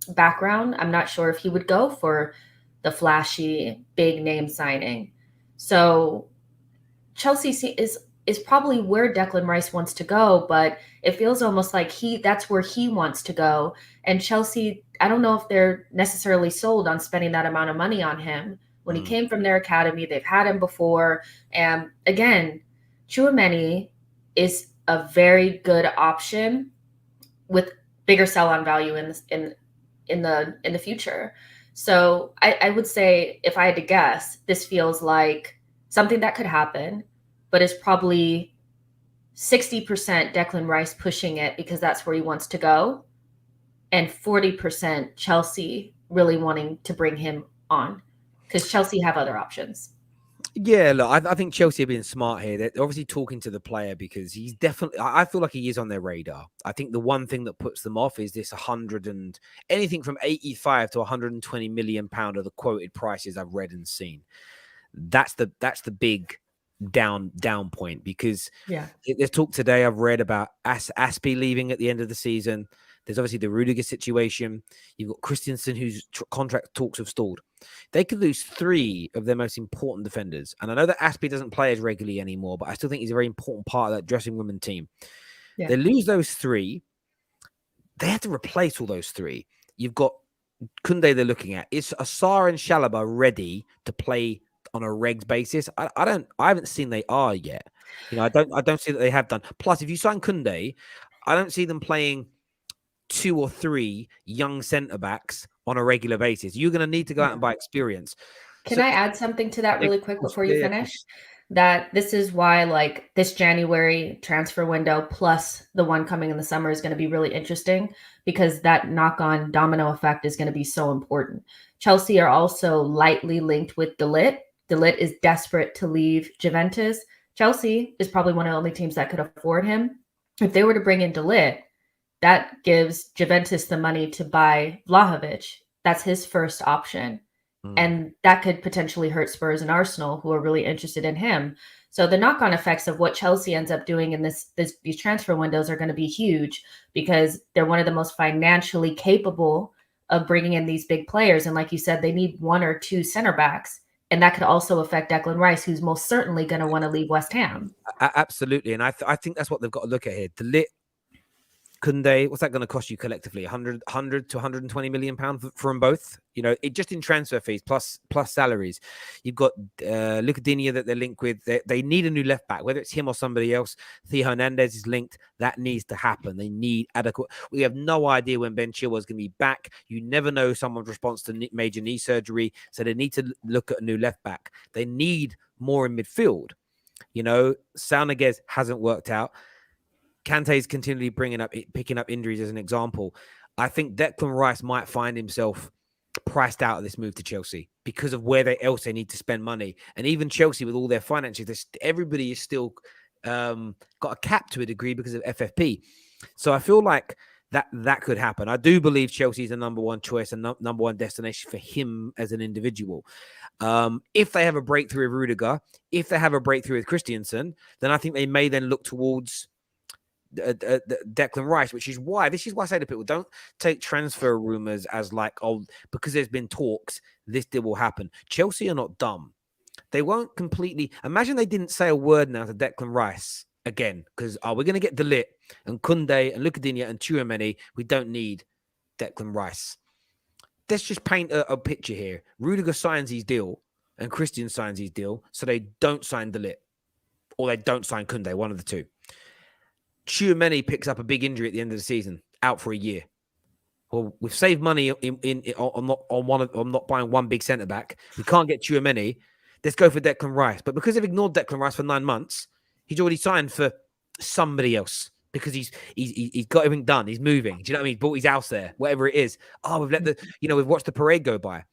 background, I'm not sure if he would go for the flashy big name signing. So Chelsea is probably where Declan Rice wants to go, but it feels almost like that's where he wants to go. And Chelsea, I don't know if they're necessarily sold on spending that amount of money on him. When he came from their academy, they've had him before. And again, Tchouaméni is a very good option with bigger sell-on value in the future. So I would say, if I had to guess, this feels like something that could happen, but is probably 60% Declan Rice pushing it because that's where he wants to go, and 40% Chelsea really wanting to bring him on because Chelsea have other options. Yeah, look, I think Chelsea are being smart here. They're obviously talking to the player because he's definitely, I feel like he is on their radar. I think the one thing that puts them off is this 100 and anything from 85 to 120 million pound are the quoted prices I've read and seen. That's the big down point, because there's talk today I've read about Aspie leaving at the end of the season. There's obviously the Rudiger situation. You've got Christensen, whose contract talks have stalled. They could lose 3 of their most important defenders. And I know that Aspie doesn't play as regularly anymore, but I still think he's a very important part of that dressing room and team. Yeah. They lose those 3. They have to replace all those 3. You've got Koundé they're looking at. Is Assar and Chalobah ready to play on a regs basis? I haven't seen they are yet. I don't see that they have done. Plus, if you sign Koundé, I don't see them playing 2 or 3 young centre backs on a regular basis. You're going to need to go out and buy experience. Can I add something to that really quick before you finish? That this is why, like, this January transfer window plus the one coming in the summer is going to be really interesting, because that knock-on domino effect is going to be so important. Chelsea are also lightly linked with De Ligt. De Ligt is desperate to leave Juventus. Chelsea is probably one of the only teams that could afford him. If they were to bring in De Ligt, that gives Juventus the money to buy Vlahovic. That's his first option. And that could potentially hurt Spurs and Arsenal, who are really interested in him. So the knock-on effects of what Chelsea ends up doing in these transfer windows are going to be huge, because they're one of the most financially capable of bringing in these big players. And like you said, they need 1 or 2 center backs. And that could also affect Declan Rice, who's most certainly going to want to leave West Ham. Absolutely. And I think that's what they've got to look at here. De Ligt, Koundé, what's that going to cost you collectively? 100 to 120 million pounds for them both. It just in transfer fees plus salaries. You've got Lucadinha that they're linked with. They need a new left back, whether it's him or somebody else. Theo Hernandez is linked. That needs to happen. They need adequate. We have no idea when Ben Chilwell is going to be back. You never know someone's response to major knee surgery, so they need to look at a new left back. They need more in midfield. Saunaguez hasn't worked out. Kante is continually picking up injuries as an example. I think Declan Rice might find himself priced out of this move to Chelsea because of where else they need to spend money. And even Chelsea, with all their finances, everybody is still got a cap to a degree because of FFP. So I feel like that could happen. I do believe Chelsea is the number one choice and number one destination for him as an individual. If they have a breakthrough with Rudiger, if they have a breakthrough with Christensen, then I think they may then look towards Declan Rice, this is why I say to people, don't take transfer rumors as like, oh, because there's been talks, this deal will happen. Chelsea are not dumb. They won't completely. Imagine they didn't say a word now to Declan Rice again, because we're going to get De Ligt and Koundé and Lucadinha and Tchouaméni. We don't need Declan Rice. Let's just paint a picture here. Rudiger signs his deal and Christian signs his deal, so they don't sign De Ligt or they don't sign Koundé, one of the two. Tchouaméni picks up a big injury at the end of the season, out for a year. Well, we've saved money on not buying one big centre back. We can't get Tchouaméni. Let's go for Declan Rice. But because they've ignored Declan Rice for 9 months, he's already signed for somebody else because he's got everything done. He's moving. Do you know what I mean? He's bought his house there, whatever it is. Oh, we've watched the parade go by.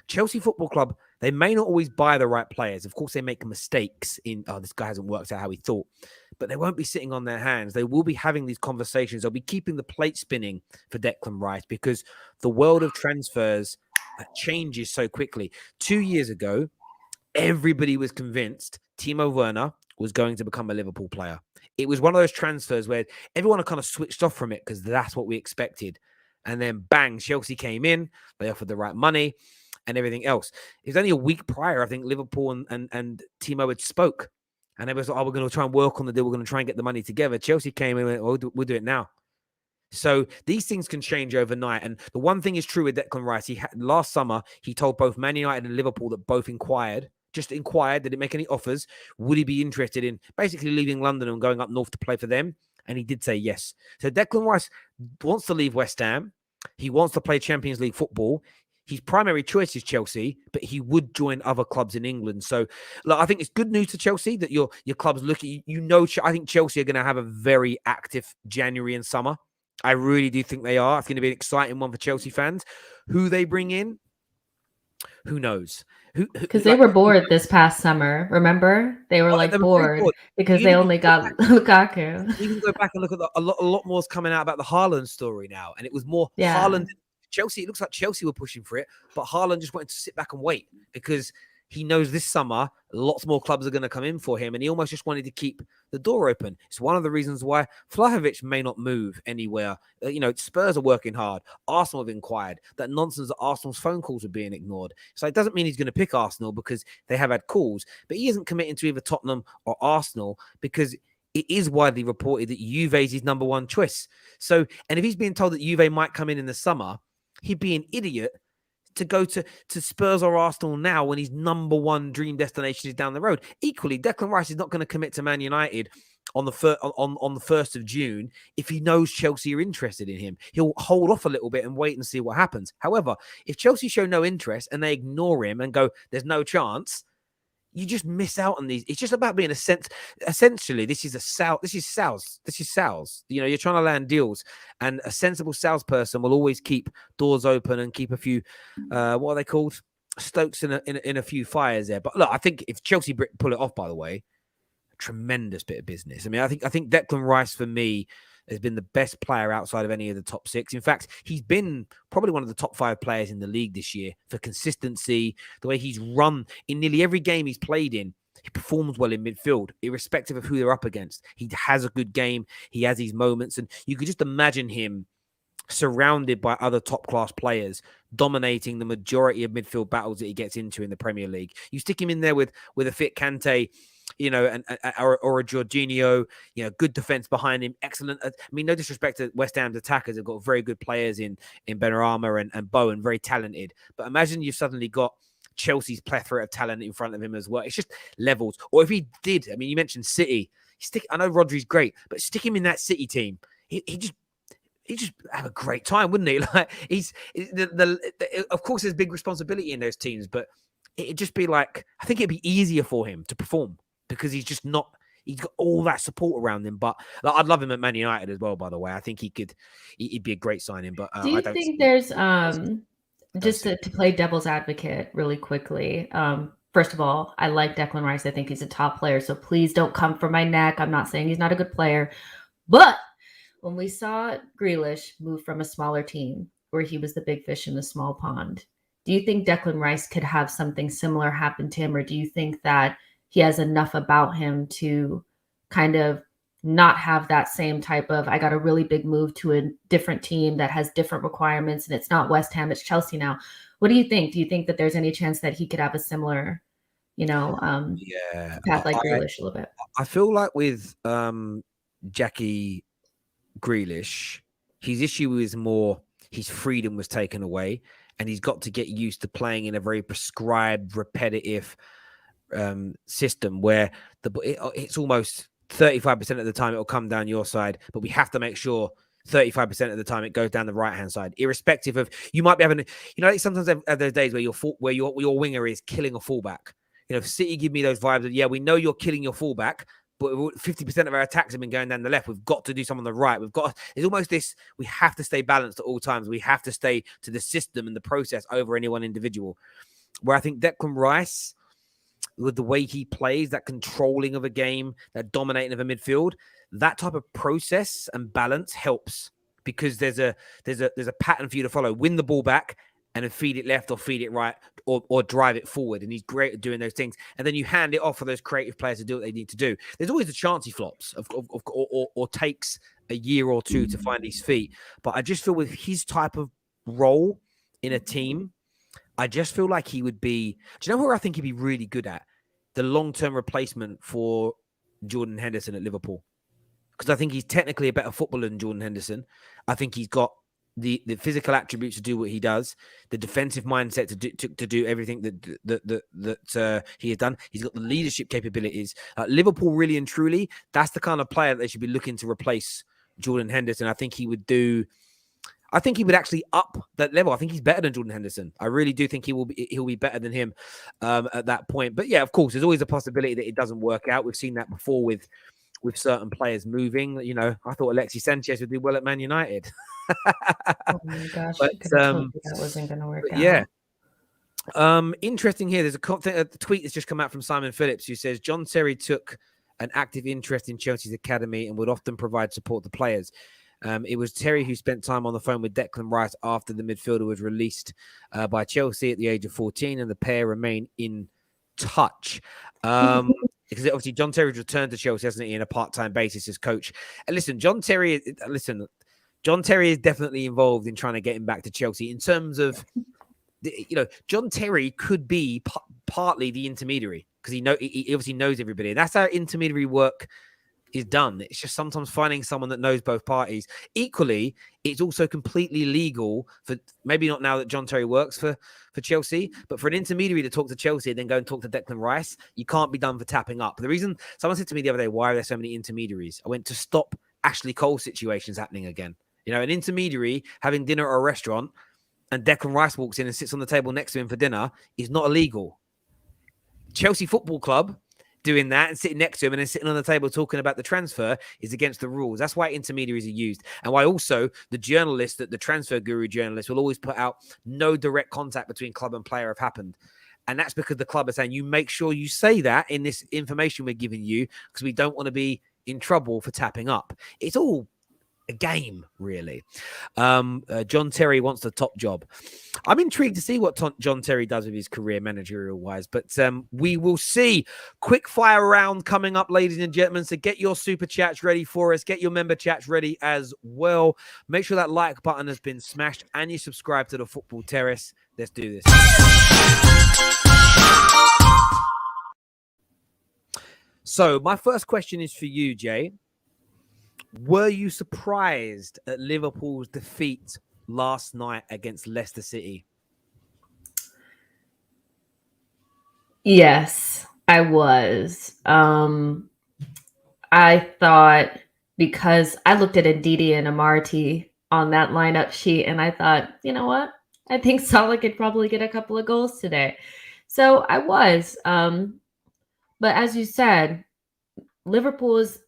Chelsea Football Club, they may not always buy the right players. Of course, they make mistakes in, this guy hasn't worked out how he thought. But they won't be sitting on their hands. They will be having these conversations. They'll be keeping the plate spinning for Declan Rice, because the world of transfers changes so quickly. 2 years ago, everybody was convinced Timo Werner was going to become a Liverpool player. It was one of those transfers where everyone kind of switched off from it because that's what we expected. And then bang, Chelsea came in, they offered the right money and everything else. It was only a week prior, I think Liverpool and Timo had spoke. And they was like, oh, we're going to try and work on the deal. We're going to try and get the money together. Chelsea came in and went, we'll do it now. So these things can change overnight. And the one thing is true with Declan Rice. Last summer, he told both Man United and Liverpool that both just inquired, did it make any offers? Would he be interested in basically leaving London and going up north to play for them? And he did say yes. So Declan Rice wants to leave West Ham. He wants to play Champions League football. His primary choice is Chelsea, but he would join other clubs in England. So, look, I think it's good news to Chelsea that your clubs look at you. I think Chelsea are going to have a very active January and summer. I really do think they are. It's going to be an exciting one for Chelsea fans. Who they bring in, who knows? Because they were bored this past summer. Remember, they were bored because they only got Lukaku. You can go back and look at a lot more's coming out about the Haaland story now, and it was more Haaland. Chelsea, it looks like Chelsea were pushing for it, but Haaland just wanted to sit back and wait because he knows this summer lots more clubs are going to come in for him, and he almost just wanted to keep the door open. It's one of the reasons why Vlahovic may not move anywhere. Spurs are working hard. Arsenal have inquired. That nonsense that Arsenal's phone calls are being ignored. So it doesn't mean he's going to pick Arsenal because they have had calls, but he isn't committing to either Tottenham or Arsenal because it is widely reported that Juve is his number one choice. So, and if he's being told that Juve might come in the summer, he'd be an idiot to go to Spurs or Arsenal now when his number one dream destination is down the road. Equally, Declan Rice is not going to commit to Man United on the 1st of June if he knows Chelsea are interested in him. He'll hold off a little bit and wait and see what happens. However, if Chelsea show no interest and they ignore him and go, there's no chance, you just miss out on these. It's just about being essentially, this is sales. You're trying to land deals, and a sensible salesperson will always keep doors open and keep a few, what are they called? Stokes in a few fires there. But look, I think if Chelsea pull it off, by the way, a tremendous bit of business. I mean, I think Declan Rice for me has been the best player outside of any of the top six. In fact, he's been probably one of the top 5 players in the league this year for consistency, the way he's run in nearly every game he's played in. He performs well in midfield, irrespective of who they're up against. He has a good game. He has these moments, and you could just imagine him surrounded by other top-class players, dominating the majority of midfield battles that he gets into in the Premier League. You stick him in there with a fit Kante, or a Jorginho, good defense behind him. Excellent. I mean, no disrespect to West Ham's attackers. They've got very good players in Benrahma and Bowen, very talented. But imagine you've suddenly got Chelsea's plethora of talent in front of him as well. It's just levels. Or if he did, I mean, you mentioned City. I know Rodri's great, but stick him in that City team. He just have a great time, wouldn't he? Like of course, there's big responsibility in those teams, but it'd just be like, I think it'd be easier for him to perform because he's got all that support around him. But I'd love him at Man United as well, by the way. I think he'd be a great signing. But do you think there's just to play devil's advocate really quickly? First of all, I like Declan Rice. I think he's a top player. So please don't come for my neck. I'm not saying he's not a good player, but when we saw Grealish move from a smaller team where he was the big fish in the small pond, do you think Declan Rice could have something similar happen to him? Or do you think that he has enough about him to kind of not have that same type of, I got a really big move to a different team that has different requirements and it's not West Ham, it's Chelsea now. What do you think? Do you think that there's any chance that he could have a similar, path like Grealish a little bit? I feel like with Jackie Grealish, his issue is more his freedom was taken away and he's got to get used to playing in a very prescribed, repetitive system where it's almost 35% of the time it'll come down your side, but we have to make sure 35% of the time it goes down the right hand side, irrespective of, you might be having, sometimes have those days where your winger is killing a fullback. If City give me those vibes of, we know you're killing your fullback, but 50% of our attacks have been going down the left. We've got to do some on the right. It's almost this, we have to stay balanced at all times. We have to stay to the system and the process over any one individual. Where I think Declan Rice, with the way he plays, that controlling of a game, that dominating of a midfield, that type of process and balance helps because there's a pattern for you to follow. Win the ball back and then feed it left or feed it right or drive it forward. And he's great at doing those things. And then you hand it off for those creative players to do what they need to do. There's always a chance he flops or takes a year or two to find his feet. But I just feel with his type of role in a team, I just feel like he would be, do you know where I think he'd be really good at? The long-term replacement for Jordan Henderson at Liverpool. Because I think he's technically a better footballer than Jordan Henderson. I think he's got the physical attributes to do what he does, the defensive mindset to do everything that he has done. He's got the leadership capabilities. Liverpool, really and truly, that's the kind of player that they should be looking to replace Jordan Henderson. I think he would actually up that level. I think he's better than Jordan Henderson. I really do think he'll be better than him at that point. But yeah, of course, there's always a possibility that it doesn't work out. We've seen that before with certain players moving. You know, I thought Alexis Sanchez would do well at Man United. Oh my gosh, but, that wasn't going to work out. Yeah. Interesting here. There's a tweet that's just come out from Simon Phillips who says John Terry took an active interest in Chelsea's academy and would often provide support to players. It was Terry who spent time on the phone with Declan Rice after the midfielder was released by Chelsea at the age of 14, and the pair remain in touch. Because obviously John Terry's returned to Chelsea, hasn't he, in a part-time basis as coach. And listen, John Terry is definitely involved in trying to get him back to Chelsea in terms of, you know, John Terry could be partly the intermediary because he obviously knows everybody. And that's how intermediary work is done. It's just sometimes finding someone that knows both parties. Equally, it's also completely legal for, maybe not now that John Terry works for Chelsea, but for an intermediary to talk to Chelsea and then go and talk to Declan Rice, you can't be done for tapping up. The reason someone said to me the other day, why are there so many intermediaries? I went to stop Ashley Cole situations happening again. You know, an intermediary having dinner at a restaurant and Declan Rice walks in and sits on the table next to him for dinner is not illegal. Chelsea Football Club doing that and sitting next to him and then sitting on the table talking about the transfer is against the rules. That's why intermediaries are used. And why also the journalists, the transfer guru journalists, will always put out no direct contact between club and player have happened. And that's because the club are saying, you make sure you say that in this information we're giving you because we don't want to be in trouble for tapping up. It's all a game, really. John Terry wants the top job. I'm intrigued to see what John Terry does with his career managerial wise, but we will see. Quick fire round coming up, ladies and gentlemen. So get your super chats ready for us. Get your member chats ready as well. Make sure that like button has been smashed and you subscribe to the Football Terrace. Let's do this. So my first question is for you, Jay. Were you surprised at Liverpool's defeat last night against Leicester City? Yes, I was. I thought, because I looked at Ndidi and Amartey on that lineup sheet and I thought, you know what? I think Salah could probably get a couple of goals today. So I was. But as you said, Liverpool is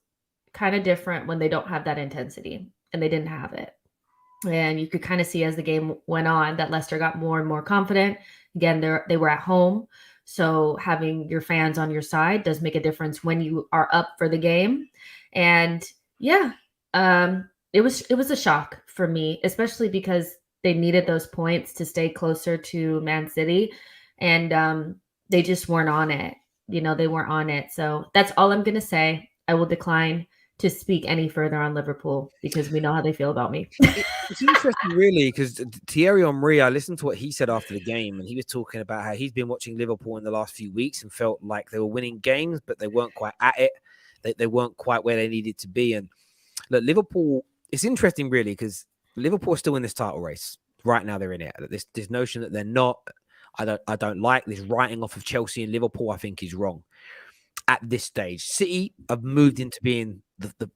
kind of different when they don't have that intensity, and they didn't have it. And you could kind of see as the game went on that Leicester got more and more confident. Again, they were at home, so having your fans on your side does make a difference when you are up for the game. And yeah, it was a shock for me, especially because they needed those points to stay closer to Man City, and they just weren't on it. You know, they weren't on it. So that's all I'm going to say. I will decline to speak any further on Liverpool because we know how they feel about me. It's interesting, really, because Thierry Henry, I listened to what he said after the game, and he was talking about how he's been watching Liverpool in the last few weeks and felt like they were winning games, but they weren't quite at it. They weren't quite where they needed to be. And look, Liverpool, it's interesting, really, because Liverpool are still in this title race. Right now, they're in it. This notion that they're not, I don't like this writing off of Chelsea and Liverpool, I think is wrong. At this stage, City have moved into being the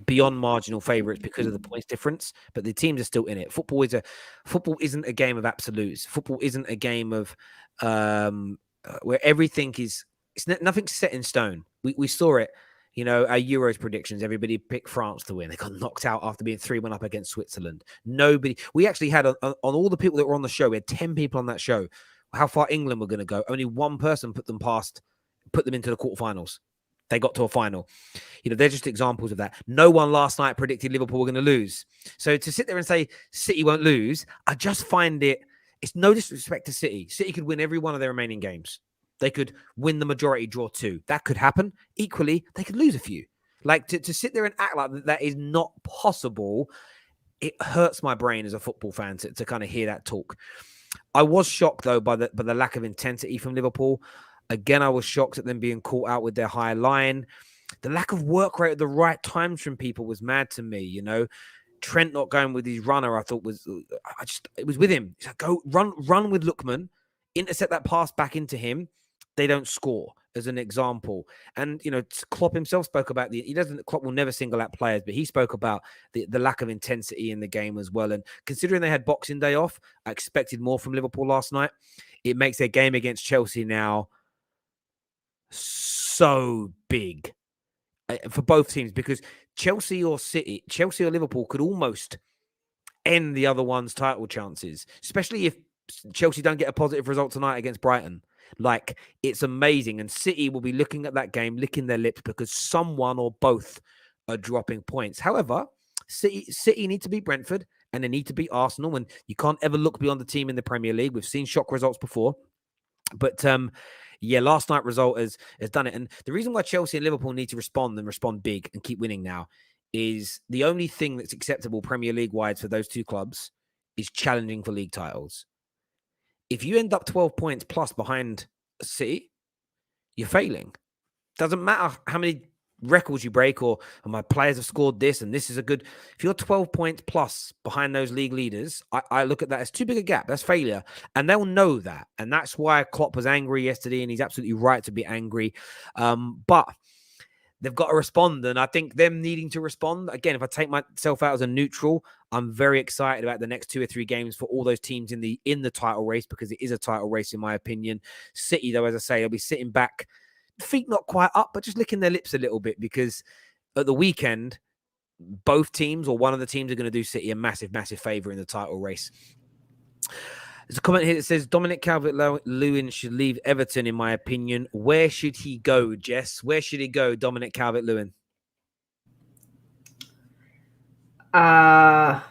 beyond marginal favourites because of the points difference, but the teams are still in it. Football isn't a game of absolutes. Football isn't a game of where everything is. Nothing's set in stone. We saw it. You know, our Euros predictions. Everybody picked France to win. They got knocked out after being 3-1 up against Switzerland. Nobody. We actually had on all the people that were on the show. We had 10 people on that show. How far England were going to go. Only one person put them into the quarterfinals. They got to a final. You know, they're just examples of that. No one last night predicted Liverpool were going to lose. So to sit there and say City won't lose, I just find it It's no disrespect to City. City could win every one of their remaining games. They could win the majority, draw 2. That could happen. Equally, they could lose a few. Like to sit there and act like that is not possible. It hurts my brain as a football fan to kind of hear that talk. I was shocked though by the lack of intensity from Liverpool. Again, I was shocked at them being caught out with their high line. The lack of work rate at the right times from people was mad to me. You know, Trent not going with his runner, I thought it was with him. Like, go run with Lookman, intercept that pass back into him. They don't score, as an example. And, you know, Klopp himself spoke about Klopp will never single out players, but he spoke about the lack of intensity in the game as well. And considering they had Boxing Day off, I expected more from Liverpool last night. It makes their game against Chelsea now so big for both teams, because Chelsea or Liverpool could almost end the other one's title chances, especially if Chelsea don't get a positive result tonight against Brighton. Like, it's amazing. And City will be looking at that game, licking their lips, because someone or both are dropping points. However, City need to beat Brentford and they need to beat Arsenal. And you can't ever look beyond the team in the Premier League. We've seen shock results before. But yeah, last night result has done it. And the reason why Chelsea and Liverpool need to respond big and keep winning now is the only thing that's acceptable Premier League-wide for those two clubs is challenging for league titles. If you end up 12 points plus behind City, you're failing. Doesn't matter how many records you break or my players have scored this and this is a good. If you're 12 points plus behind those league leaders, I look at that as too big a gap. That's failure. And they'll know that. And that's why Klopp was angry yesterday, and he's absolutely right to be angry. But they've got to respond. And I think them needing to respond, again, if I take myself out as a neutral, I'm very excited about the next 2 or 3 games for all those teams in the title race, because it is a title race in my opinion. City, though, as I say, they'll be sitting back, feet not quite up, but just licking their lips a little bit, because at the weekend, both teams or one of the teams are going to do City a massive, massive favour in the title race. There's a comment here that says Dominic Calvert-Lewin should leave Everton, in my opinion. Where should he go, Jess? Where should he go, Dominic Calvert-Lewin? Am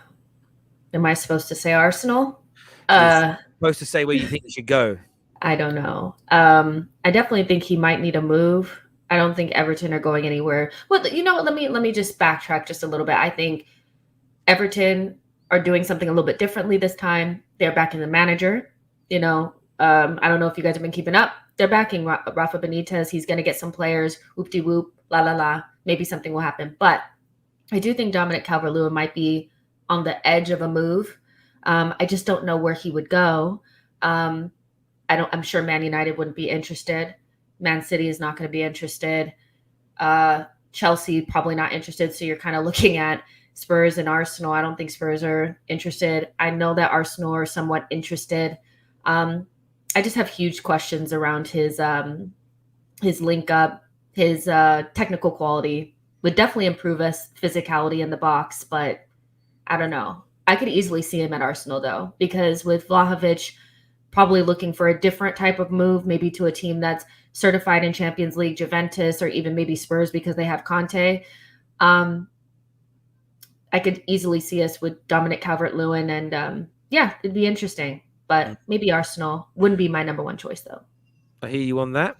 I supposed to say Arsenal? You're supposed to say where you think he should go. I don't know. I definitely think he might need a move. I don't think Everton are going anywhere. Well, you know, let me just backtrack just a little bit. I think Everton are doing something a little bit differently this time. They're backing the manager. You know, I don't know if you guys have been keeping up. They're backing Rafa Benitez. He's going to get some players. Whoop-de-whoop, la-la-la. Maybe something will happen. But I do think Dominic Calvert-Lewin might be on the edge of a move. I just don't know where he would go. I'm sure Man United wouldn't be interested. Man City is not going to be interested. Chelsea probably not interested. So you're kind of looking at Spurs and Arsenal. I don't think Spurs are interested. I know that Arsenal are somewhat interested. I just have huge questions around his link up, his technical quality. Would definitely improve us physicality in the box, but I don't know. I could easily see him at Arsenal though, because with Vlahovic probably looking for a different type of move, maybe to a team that's certified in Champions League, Juventus, or even maybe Spurs because they have Conte. I could easily see us with Dominic Calvert-Lewin, and yeah, it'd be interesting. But maybe Arsenal wouldn't be my number one choice, though. I hear you on that.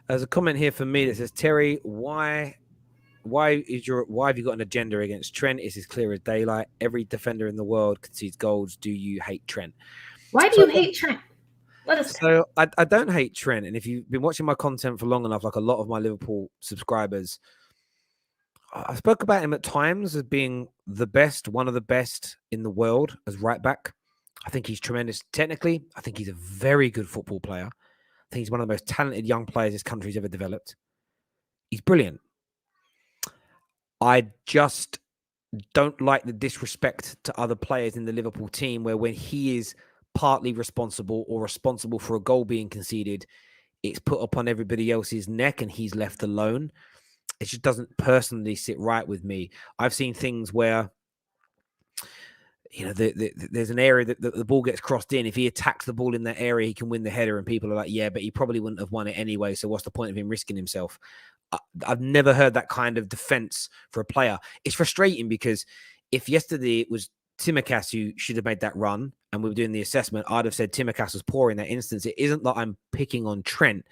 There's a comment here for me that says, Terry, why have you got an agenda against Trent? It's as clear as daylight. Every defender in the world concedes goals. Do you hate Trent? Why do you hate Trent? Let us know. I don't hate Trent. And if you've been watching my content for long enough, like a lot of my Liverpool subscribers, I spoke about him at times as being the best, one of the best in the world as right back. I think he's tremendous technically. I think he's a very good football player. I think he's one of the most talented young players this country's ever developed. He's brilliant. I just don't like the disrespect to other players in the Liverpool team, where when he is partly responsible or responsible for a goal being conceded, it's put upon everybody else's neck and he's left alone. It just doesn't personally sit right with me. I've seen things where, you know, there's an area that the ball gets crossed in. If he attacks the ball in that area, he can win the header. And people are like, yeah, but he probably wouldn't have won it anyway. So what's the point of him risking himself? I've never heard that kind of defense for a player. It's frustrating because if yesterday it was Tsimikas who should have made that run, and we were doing the assessment, I'd have said Tsimikas was poor in that instance. It isn't that I'm picking on Trent.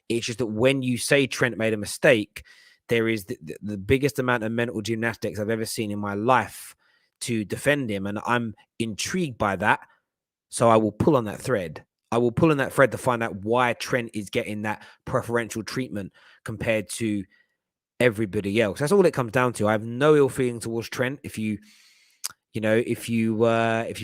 It's just that when you say Trent made a mistake, there is the biggest amount of mental gymnastics I've ever seen in my life to defend him. And I'm intrigued by that. So I will pull on that thread. I will pull on that thread to find out why Trent is getting that preferential treatment compared to everybody else. That's all it comes down to. I have no ill feeling towards Trent. If you've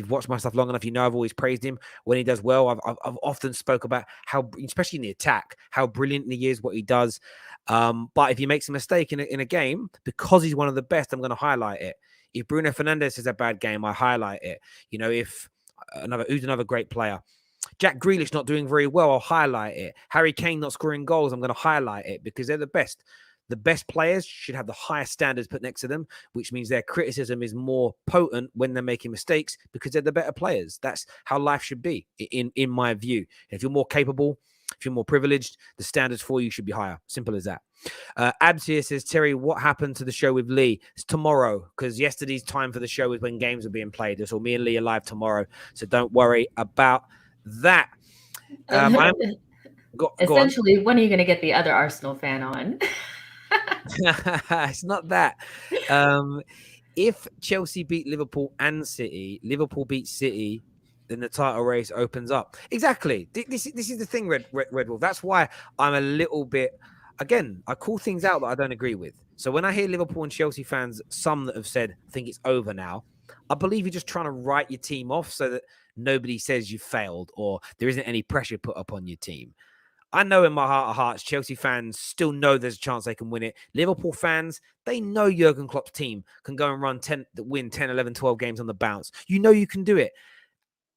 watched my stuff long enough, I've always praised him when he does well. I've often spoke about how, especially in the attack, how brilliant he is, what he does. But if he makes a mistake in a game, because he's one of the best, I'm going to highlight it. If Bruno Fernandes has a bad game, I highlight it. If who's another great player, Jack Grealish not doing very well, I'll highlight it. Harry Kane not scoring goals, I'm going to highlight it because they're the best. The best players should have the highest standards put next to them, which means their criticism is more potent when they're making mistakes because they're the better players. That's how life should be, in my view. If you're more capable, if you're more privileged, the standards for you should be higher. Simple as that. Abs here says, Terry, what happened to the show with Lee? It's tomorrow, because yesterday's time for the show was when games were being played. So me and Lee are live tomorrow. So don't worry about that. Essentially, when are you going to get the other Arsenal fan on? It's not that. If Chelsea beat Liverpool and City, Liverpool beat City, then the title race opens up. Exactly. This is the thing, Red Wolf. That's why I'm a little bit, again, I call things out that I don't agree with. So when I hear Liverpool and Chelsea fans, some that have said, I think it's over now, I believe you're just trying to write your team off so that nobody says you failed or there isn't any pressure put up on your team. I know in my heart of hearts, Chelsea fans still know there's a chance they can win it. Liverpool fans, they know Jurgen Klopp's team can go and win 10, 11, 12 games on the bounce. You know you can do it.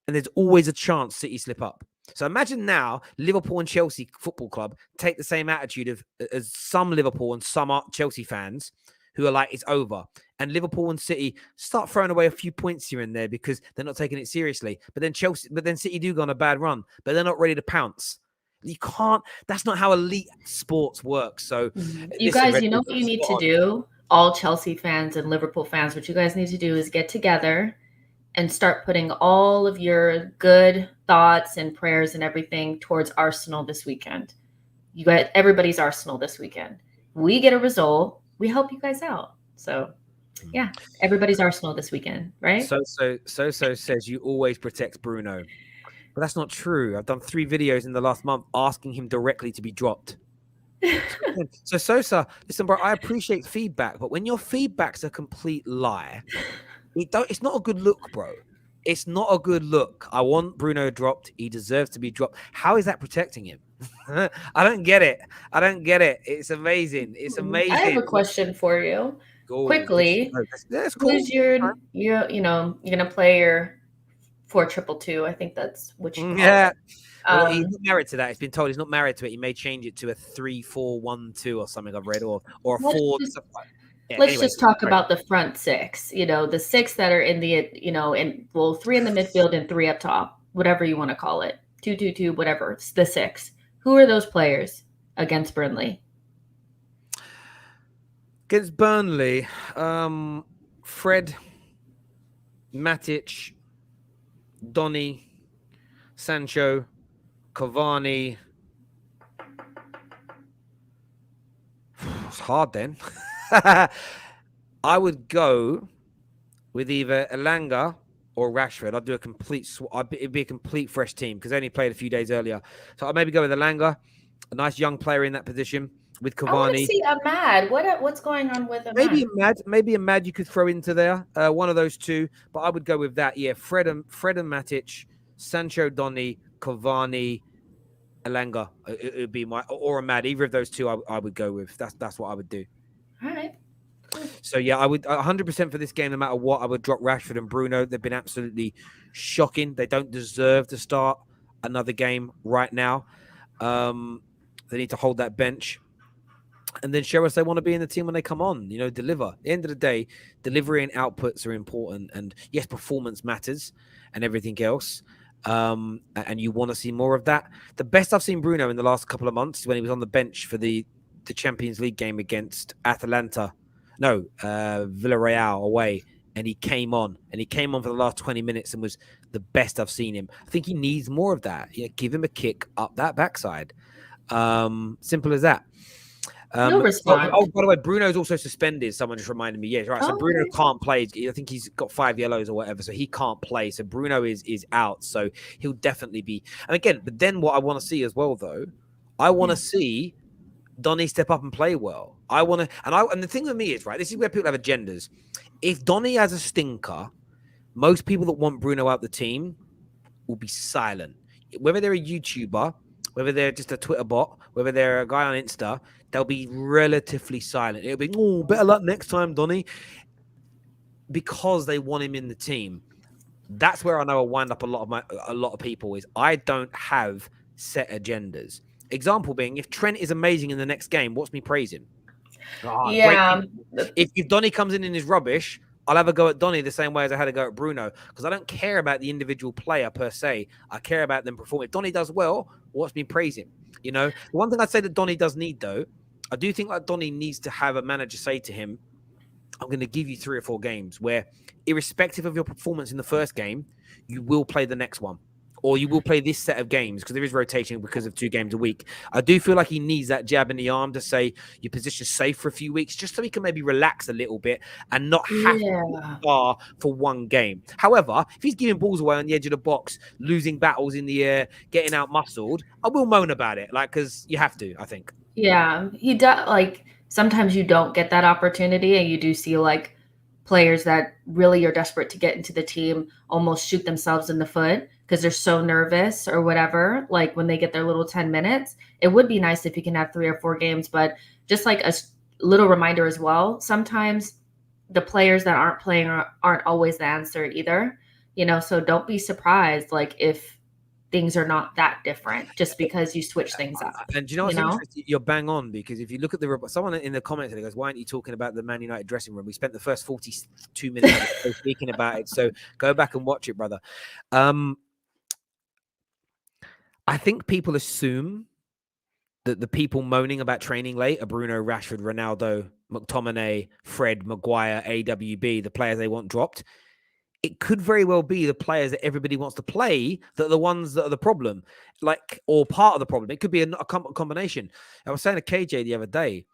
And there's always a chance City slip up. So imagine now Liverpool and Chelsea Football Club take the same attitude as some Liverpool and some Chelsea fans who are like, it's over. And Liverpool and City start throwing away a few points here and there because they're not taking it seriously. But then City do go on a bad run, but they're not ready to pounce. You can't, that's not how elite sports work. So you guys, you know what you need to do? All Chelsea fans and Liverpool fans, what you guys need to do is get together and start putting all of your good thoughts and prayers and everything towards Arsenal this weekend. You got everybody's Arsenal this weekend. We get a result, we help you guys out. So yeah, everybody's Arsenal this weekend, right? So says you always protect Bruno. But that's not true. I've done 3 videos in the last month asking him directly to be dropped. So Sosa, listen, bro, I appreciate feedback, but when your feedback's a complete lie, it's not a good look, bro. It's not a good look. I want Bruno dropped. He deserves to be dropped. How is that protecting him? I don't get it. It's amazing. I have a question for you. Quickly. That's cool. Who's you're gonna play your 4-2-2. I think that's what you call it. Well, he's not married to that. He's been told he's not married to it. He may change it to a 3-4-1-2 or something I've read, or a 4. Let's just talk about the front 6. The 6 that are in the 3 in the midfield and 3 up top, whatever you want to call it, 2-2-2, whatever. It's the 6. Who are those players against Burnley? Against Burnley, Fred, Matic, Donny, Sancho, Cavani. It's hard then. I would go with either Elanga or Rashford. I'd do a complete it'd be a complete fresh team because they only played a few days earlier. So I'd maybe go with Elanga, a nice young player in that position with Cavani. I want to see Ahmad. What's going on with Ahmad? Maybe Ahmad you could throw into there. One of those two. But I would go with that. Yeah, Fred and Matic, Sancho, Donny, Cavani, Elanga. It would be or Ahmad. Either of those two I would go with. That's what I would do. All right. So yeah, I would 100% for this game, no matter what, I would drop Rashford and Bruno. They've been absolutely shocking. They don't deserve to start another game right now. They need to hold that bench and then show us they want to be in the team when they come on, deliver. At the end of the day, delivery and outputs are important. And yes, performance matters and everything else. And you want to see more of that. The best I've seen Bruno in the last couple of months is when he was on the bench for the Champions League game against Villarreal away and he came on for the last 20 minutes and was the best I've seen him. I think he needs more of that. Yeah, give him a kick up that backside. Simple as that. He'll respond. By the way, Bruno's also suspended. Someone just reminded me. Yeah, right. So Bruno can't play. I think he's got 5 yellows or whatever, so he can't play. So Bruno is out. So he'll definitely be. And again, but then what I want to see as well, though, I want to see Donny step up and play well. I want to, and the thing with me is, right, this is where people have agendas. If Donny has a stinker, most people that want Bruno out the team will be silent. Whether they're a YouTuber, whether they're just a Twitter bot, whether they're a guy on Insta, they'll be relatively silent. It'll be, oh, better luck next time, Donny, because they want him in the team. That's where I know I'll wind up a lot of people is I don't have set agendas. Example being, if Trent is amazing in the next game, what's me praising? Yeah. If Donny comes in and is rubbish, I'll have a go at Donny the same way as I had a go at Bruno, because I don't care about the individual player per se. I care about them performing. If Donny does well, what's me praising? You know, the one thing I'd say that Donny does need, though, I do think like Donny needs to have a manager say to him, I'm going to give you 3 or 4 games where, irrespective of your performance in the first game, you will play the next one. Or you will play this set of games, because there is rotation because of 2 games a week. I do feel like he needs that jab in the arm to say your position's safe for a few weeks, just so he can maybe relax a little bit and not have to star for 1 game. However, if he's giving balls away on the edge of the box, losing battles in the air, getting out muscled, I will moan about it, like, because you have to, I think. Yeah, he does. Like, sometimes you don't get that opportunity, and you do see like players that really are desperate to get into the team almost shoot themselves in the foot because they're so nervous or whatever, like when they get their little 10 minutes. It would be nice if you can have 3 or 4 games, but just like a little reminder as well, sometimes the players that aren't playing aren't always the answer either, you know, so don't be surprised like if things are not that different just because you switch things up. And do you know what's interesting? You're bang on, because if you look at the report, someone in the comments goes, why aren't you talking about the Man United dressing room? We spent the first 42 minutes speaking about it. So go back and watch it, brother. I think people assume that the people moaning about training late are Bruno, Rashford, Ronaldo, McTominay, Fred, Maguire, AWB, the players they want dropped. It could very well be the players that everybody wants to play that are the ones that are the problem, like, or part of the problem. It could be a combination. I was saying to KJ the other day,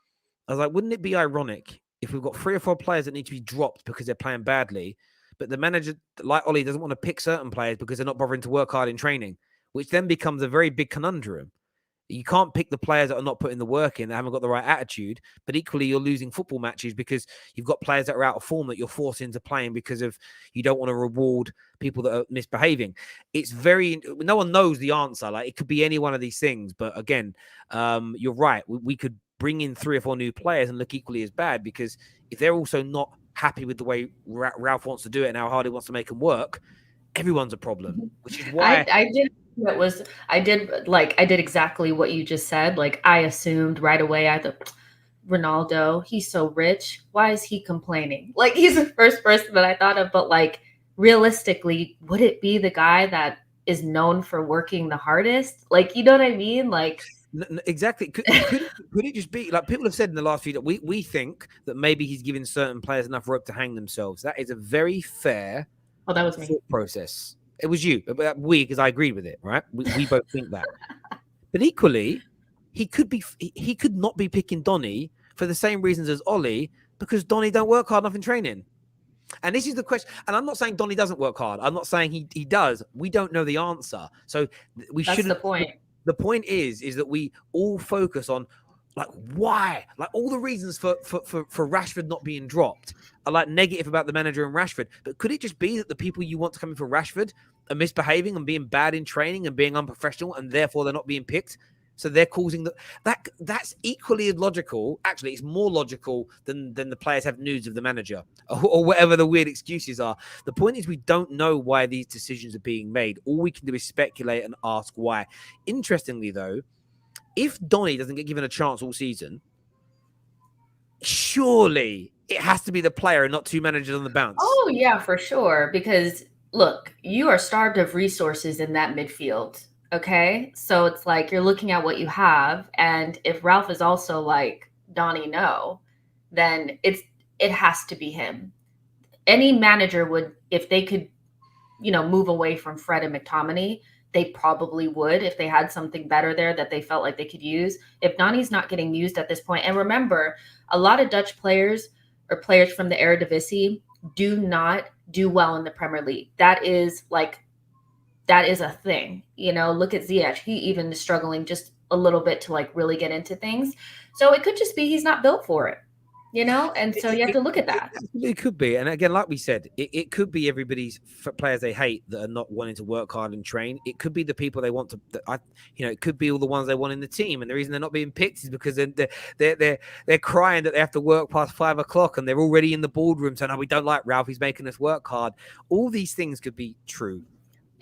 I was like, wouldn't it be ironic if we've got 3 or 4 players that need to be dropped because they're playing badly, but the manager, like Ollie, doesn't want to pick certain players because they're not bothering to work hard in training, which then becomes a very big conundrum. You can't pick the players that are not putting the work in, that haven't got the right attitude, but equally you're losing football matches because you've got players that are out of form that you're forced into playing because of you don't want to reward people that are misbehaving. It's no one knows the answer. Like, it could be any one of these things, but again, you're right. We could bring in 3 or 4 new players and look equally as bad, because if they're also not happy with the way Ralph wants to do it and how hard he wants to make them work, everyone's a problem, which is why I did exactly what you just said. Like, I assumed right away, I thought, Ronaldo, he's so rich, why is he complaining? Like, he's the first person that I thought of. But like, realistically, would it be the guy that is known for working the hardest? Like, you know what I mean? Like, exactly. Could it just be like people have said in the last few days, we think that maybe he's giving certain players enough rope to hang themselves. That is a very fair that was me. thought process. It was you, because I agreed with it, right? We both think that. But equally, he could not be picking Donny for the same reasons as Ollie, because Donny don't work hard enough in training. And this is the question. And I'm not saying Donny doesn't work hard. I'm not saying he does. We don't know the answer. So we shouldn't. That's the point. The point is that we all focus on, like, why? Like, all the reasons for Rashford not being dropped are like negative about the manager and Rashford. But could it just be that the people you want to come in for Rashford are misbehaving and being bad in training and being unprofessional, and therefore they're not being picked? So they're causing that's equally as logical. Actually, it's more logical than the players have news of the manager or whatever the weird excuses are. The point is, we don't know why these decisions are being made. All we can do is speculate and ask why. Interestingly, though, if Donny doesn't get given a chance all season, surely it has to be the player and not 2 managers on the bounce. Oh, yeah, for sure. Because, look, you are starved of resources in that midfield, okay? So it's like you're looking at what you have, and if Ralph is also like, Donny, no, then it has to be him. any manager would, if they could, move away from Fred and McTominay, they probably would if they had something better there that they felt like they could use. If Nani's not getting used at this point, and remember, a lot of Dutch players or players from the Eredivisie do not do well in the Premier League. That is a thing. Look at Ziyech. He even is struggling just a little bit to like really get into things. So it could just be he's not built for it. And so you have to look at that. It could be. And again, like we said, it could be everybody's players they hate that are not wanting to work hard and train. It could be the people they want to, it could be all the ones they want in the team. And the reason they're not being picked is because they're crying that they have to work past 5 o'clock and they're already in the boardroom saying, "Oh, we don't like Ralph. He's making us work hard." All these things could be true.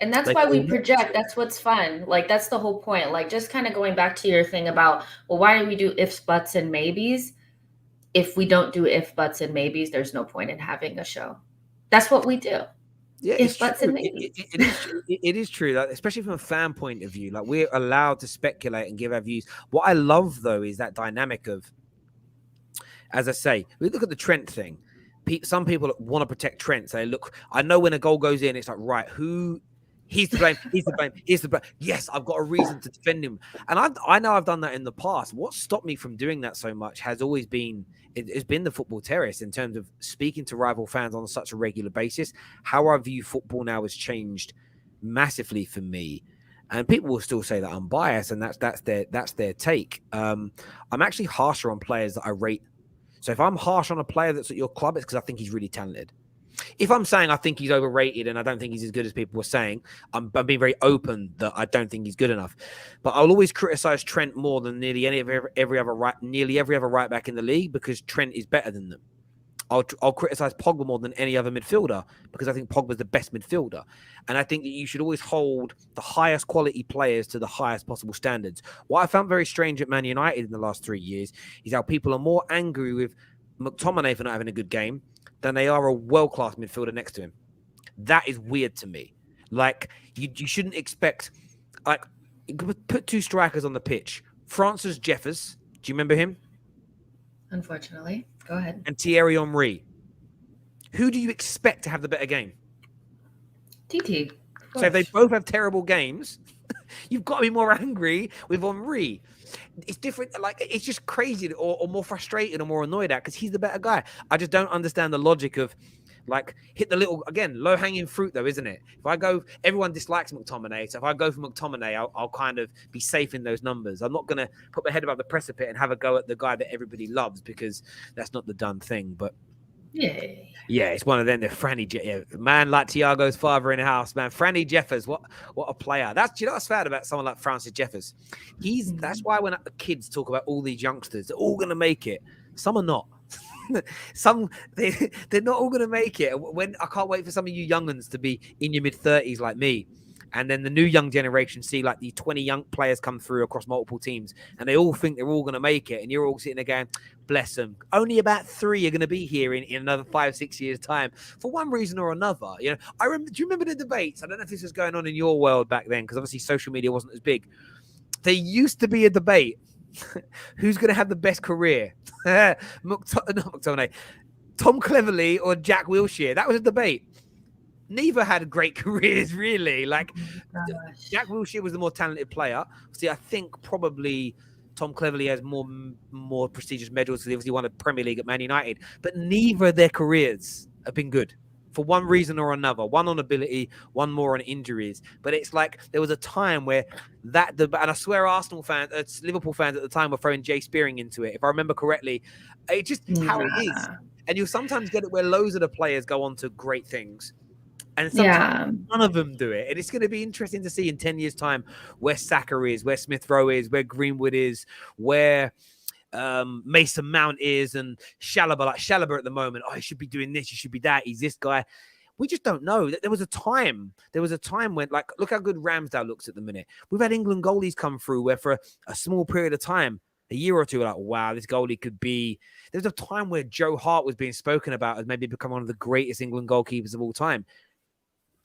And that's why we project. That's what's fun. Like, that's the whole point. Like, just kind of going back to your thing about, well, why do we do ifs, buts, and maybes? If we don't do if, buts, and maybes, there's no point in having a show. That's what we do. Yeah, if, buts, and maybes. It is true, like, especially from a fan point of view. Like, we're allowed to speculate and give our views. What I love, though, is that dynamic of, as I say, we look at the Trent thing. Some people want to protect Trent. Say, look, I know when a goal goes in, it's like, right, he's to blame. He's to blame. He's to blame. Yes, I've got a reason to defend him. And I know I've done that in the past. What stopped me from doing that so much has always been, it's been the football terrace in terms of speaking to rival fans on such a regular basis. How I view football now has changed massively for me. And people will still say that I'm biased, and that's their take. I'm actually harsher on players that I rate. So if I'm harsh on a player that's at your club, it's because I think he's really talented. If I'm saying I think he's overrated and I don't think he's as good as people were saying, I'm being very open that I don't think he's good enough. But I'll always criticize Trent more than nearly every other right back in the league because Trent is better than them. I'll criticize Pogba more than any other midfielder because I think Pogba's the best midfielder. And I think that you should always hold the highest quality players to the highest possible standards. What I found very strange at Man United in the last 3 years is how people are more angry with McTominay for not having a good game than they are a world-class midfielder next to him. That is weird to me. Like, you shouldn't expect... Like, put two strikers on the pitch. Francis Jeffers, do you remember him? Unfortunately. Go ahead. And Thierry Henry. Who do you expect to have the better game? TT. So if they both have terrible games, you've got to be more angry with Henry. It's different. Like, it's just crazy or more frustrated or more annoyed at because he's the better guy. I just don't understand the logic of, like, hit the little, again, low-hanging fruit, though, isn't it? If I go, everyone dislikes McTominay. So if I go for McTominay, I'll kind of be safe in those numbers. I'm not going to put my head above the precipice and have a go at the guy that everybody loves because that's not the done thing. But yeah, it's one of them. The Franny, man like Thiago's father in the house, man. Franny Jeffers, what a player. What's sad about someone like Francis Jeffers? That's why when kids talk about all these youngsters, they're all going to make it. Some are not. They're not all going to make it. When I can't wait for some of you young'uns to be in your mid-30s like me. And then the new young generation see like these 20 young players come through across multiple teams and they all think they're all going to make it. And you're all sitting there going, bless them. Only about 3 are going to be here in another 5-6 years' time for one reason or another. Do you remember the debates? I don't know if this was going on in your world back then because obviously social media wasn't as big. There used to be a debate. Who's going to have the best career? Not McTominay. Tom Cleverley or Jack Wilshere? That was a debate. Neither had great careers, really. Like, Jack Wilshere was the more talented player. See, I think probably Tom Cleverley has more prestigious medals. He obviously won a Premier League at Man United. But neither of their careers have been good for one reason or another. One on ability, one more on injuries. But it's like there was a time where and I swear Arsenal fans, Liverpool fans at the time were throwing Jay Spearing into it. If I remember correctly, it's just how it is. And you'll sometimes get it where loads of the players go on to great things. And sometimes none of them do it. And it's going to be interesting to see in 10 years' time where Saka is, where Smith Rowe is, where Greenwood is, where Mason Mount is, and Chalobah. Like Chalobah at the moment, he should be doing this, he should be that, he's this guy. We just don't know. There was a time when, like, look how good Ramsdale looks at the minute. We've had England goalies come through where for a small period of time, a year or two, we're like, wow, this goalie could be. There's a time where Joe Hart was being spoken about as maybe become one of the greatest England goalkeepers of all time.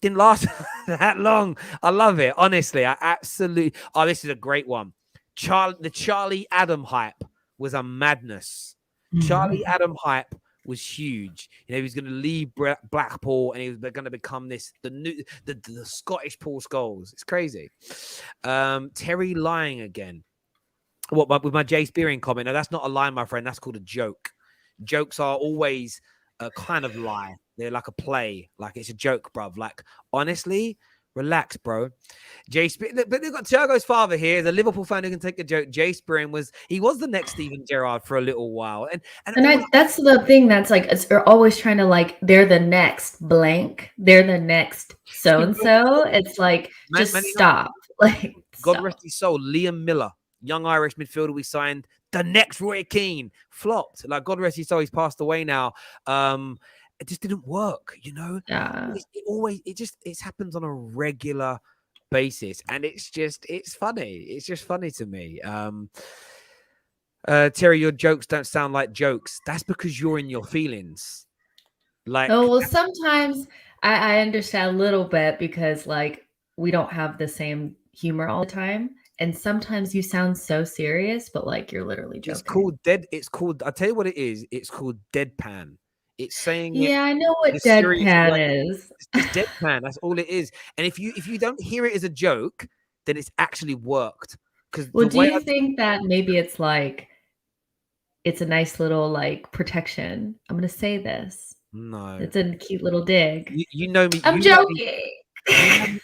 Didn't last that long. I love it. Honestly, I absolutely. Oh, this is a great one. The Charlie Adam hype was a madness. Mm-hmm. Charlie Adam hype was huge. He was going to leave Blackpool, and he was going to become the Scottish Paul Scholes. It's crazy. Terry lying again. With my Jay Spearing comment? No, that's not a lie, my friend. That's called a joke. Jokes are always a kind of lie. They're like a play. Like it's a joke, bruv. Like honestly, relax, bro. But they've got Thiago's father here, the Liverpool fan who can take a joke. Jay Spearing was the next Steven Gerrard for a little while, and that's the thing that's like they're always trying to like they're the next blank, they're the next so and so. It's like just stop. Like God rest his soul, Liam Miller, young Irish midfielder we signed, the next Roy Keane, flopped. Like God rest his soul, he's passed away now. It just didn't work, you know. Yeah. It happens on a regular basis, and it's funny. It's just funny to me. Terry, your jokes don't sound like jokes. That's because you're in your feelings. Like, oh well, sometimes I understand a little bit because like we don't have the same humor all the time. And sometimes you sound so serious, but like you're literally joking. It's called, I'll tell you what it is. It's called deadpan. It's saying yeah, I know what deadpan is. It's deadpan. That's all it is. And if you don't hear it as a joke, then it's actually worked. Well, do you think that maybe it's like it's a nice little like protection? I'm gonna say this. No, it's a cute little dig. You know me. I'm joking.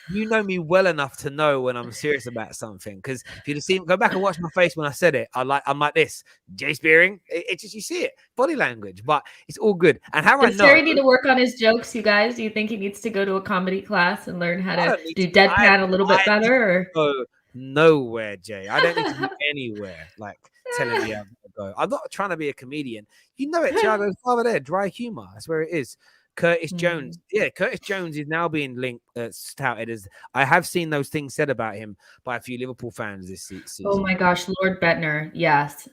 You know me well enough to know when I'm serious about something. Because if you'd have seen, go back and watch my face when I said it. I'm like this. Jay Spearing. It just, you see it, body language, but it's all good. And how Does Terry need to work on his jokes, you guys? Do you think he needs to go to a comedy class and learn how to do deadpan a little bit better? Or? Nowhere, Jay. I don't need to be anywhere. Like telling me how to go. I'm not trying to be a comedian. You know it, Thiago's father there. Dry humor. That's where it is. Curtis Jones. Yeah, Curtis Jones is now being linked, touted as. I have seen those things said about him by a few Liverpool fans this season. Oh my gosh, Lord Bettner. Yes.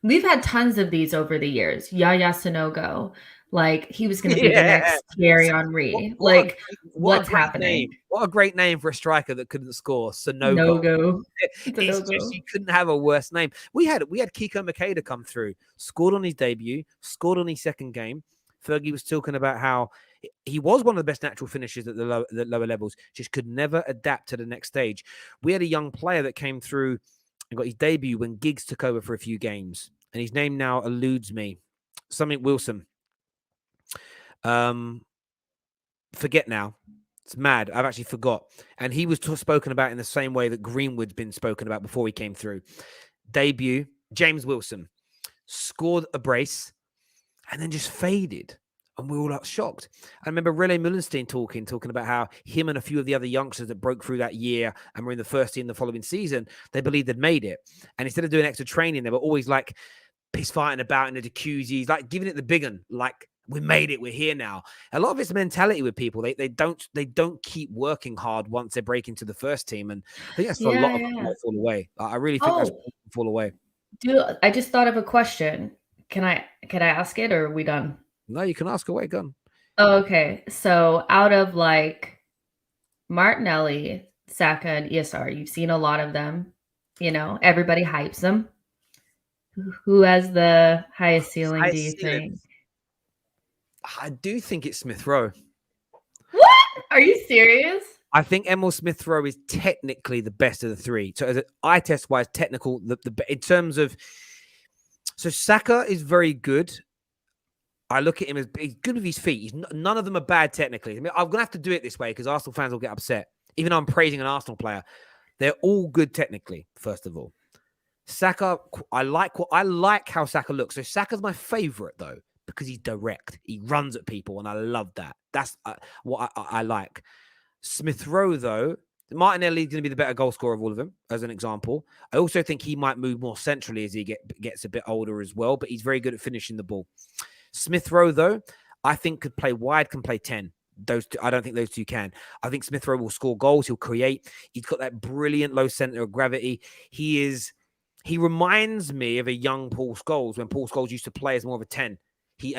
We've had tons of these over the years. Yaya Sanogo. Like he was going to be the next Thierry Henry. What's happening? What a great name for a striker that couldn't score. Sanogo. You couldn't have a worse name. We had Kiko Makeda come through, scored on his debut, scored on his second game. Fergie was talking about how he was one of the best natural finishers at the lower levels, just could never adapt to the next stage. We had a young player that came through and got his debut when Giggs took over for a few games, and his name now eludes me. Something Wilson. Forget now. It's mad. I've actually forgot. And he was spoken about in the same way that Greenwood's been spoken about before he came through. Debut, James Wilson scored a brace and then just faded. And we were all shocked. I remember Rene Mullenstein talking about how him and a few of the other youngsters that broke through that year and were in the first team the following season, they believed they'd made it. And instead of doing extra training, they were always like piss fighting about in the jacuzzis, like giving it the big one, like we made it, we're here now. A lot of it's mentality with people. They don't keep working hard once they break into the first team. And I think that's for a lot of people that fall away. I really think that's fall away. Dude, I just thought of a question. Can I ask it, or are we done? No, you can ask away. Go on. Oh, okay. So out of like Martinelli, Saka, and ESR, you've seen a lot of them. You know, everybody hypes them. Who has the highest ceiling, do you think? I do think it's Smith Rowe. What? Are you serious? I think Emil Smith Rowe is technically the best of the three. So as an eye test wise, technical, the in terms of, so Saka is very good. I look at him as he's good with his feet. None of them are bad technically. I mean, I'm gonna have to do it this way because Arsenal fans will get upset. Even though I'm praising an Arsenal player, they're all good technically. First of all, Saka, I like how Saka looks. So Saka's my favorite though because he's direct. He runs at people, and I love that. That's what I like. Smith Rowe though, Martinelli is going to be the better goal scorer of all of them, as an example. I also think he might move more centrally as he gets a bit older as well, but he's very good at finishing the ball. Smith Rowe, though, I think could play wide, can play 10. Those two, I don't think those two can. I think Smith Rowe will score goals. He'll create. He's got that brilliant low center of gravity. He reminds me of a young Paul Scholes when Paul Scholes used to play as more of a 10.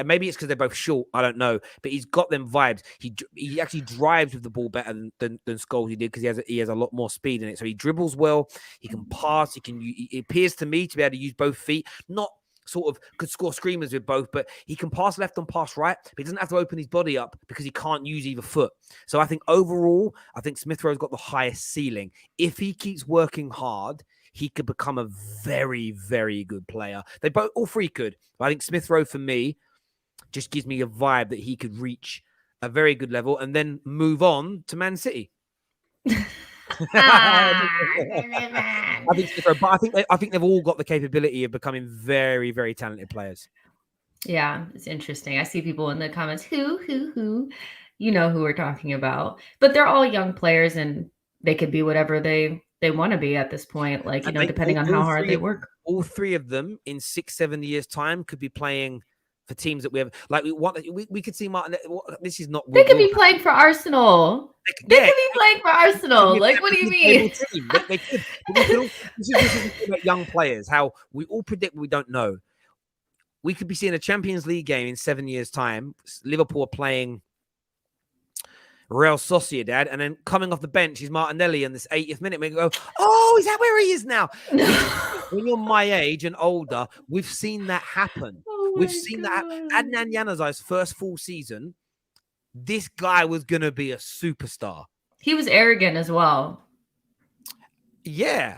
Maybe it's because they're both short. I don't know, but he's got them vibes. He actually drives with the ball better than Scholes did because he has a lot more speed in it. So he dribbles well. He can pass. He appears to me to be able to use both feet. Not sort of could score screamers with both, but he can pass left and pass right, but he doesn't have to open his body up because he can't use either foot. So I think overall, I think Smith Rowe's got the highest ceiling. If he keeps working hard, he could become a very, very good player. They both, all three could. But I think Smith Rowe, for me, just gives me a vibe that he could reach a very good level and then move on to Man City. I think Smith Rowe, but I think they've all got the capability of becoming very, very talented players. Yeah, it's interesting. I see people in the comments, who, you know who we're talking about. But they're all young players and they could be whatever they want to be at this point. Like, depending on how hard they work. All three of them in 6-7 years' time could be playing for teams that we have. Like, we could see Martin. This is not. They could be playing for Arsenal. They could be playing for Arsenal. Like, what do you mean? They could. This is about young players. How we all predict we don't know. We could be seeing a Champions League game in 7 years' time. Liverpool are playing Real Sociedad, and then coming off the bench is Martinelli in this 80th minute. We go, oh, is that where he is now? When you're my age and older, we've seen that happen. We've seen that. Adnan Januzaj's first full season, this guy was going to be a superstar. He was arrogant as well. Yeah.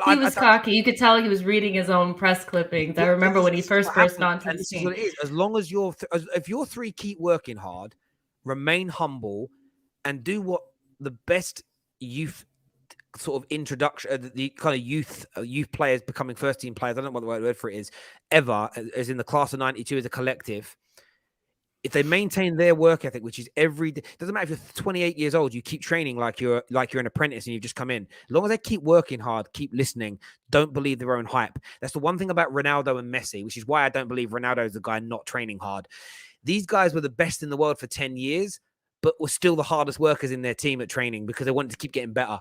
He was cocky. You could tell he was reading his own press clippings. I remember when he first burst onto the scene. As long as if your three keep working hard, remain humble, and do what the best youth sort of introduction, the kind of youth players becoming first team players, I don't know what the right word for it is, ever, as in the class of 92 as a collective, if they maintain their work ethic, which is every day, doesn't matter if you're 28 years old, you keep training like you're an apprentice and you've just come in. As long as they keep working hard, keep listening, don't believe their own hype. That's the one thing about Ronaldo and Messi, which is why I don't believe Ronaldo is the guy not training hard. These guys were the best in the world for 10 years, but were still the hardest workers in their team at training because they wanted to keep getting better.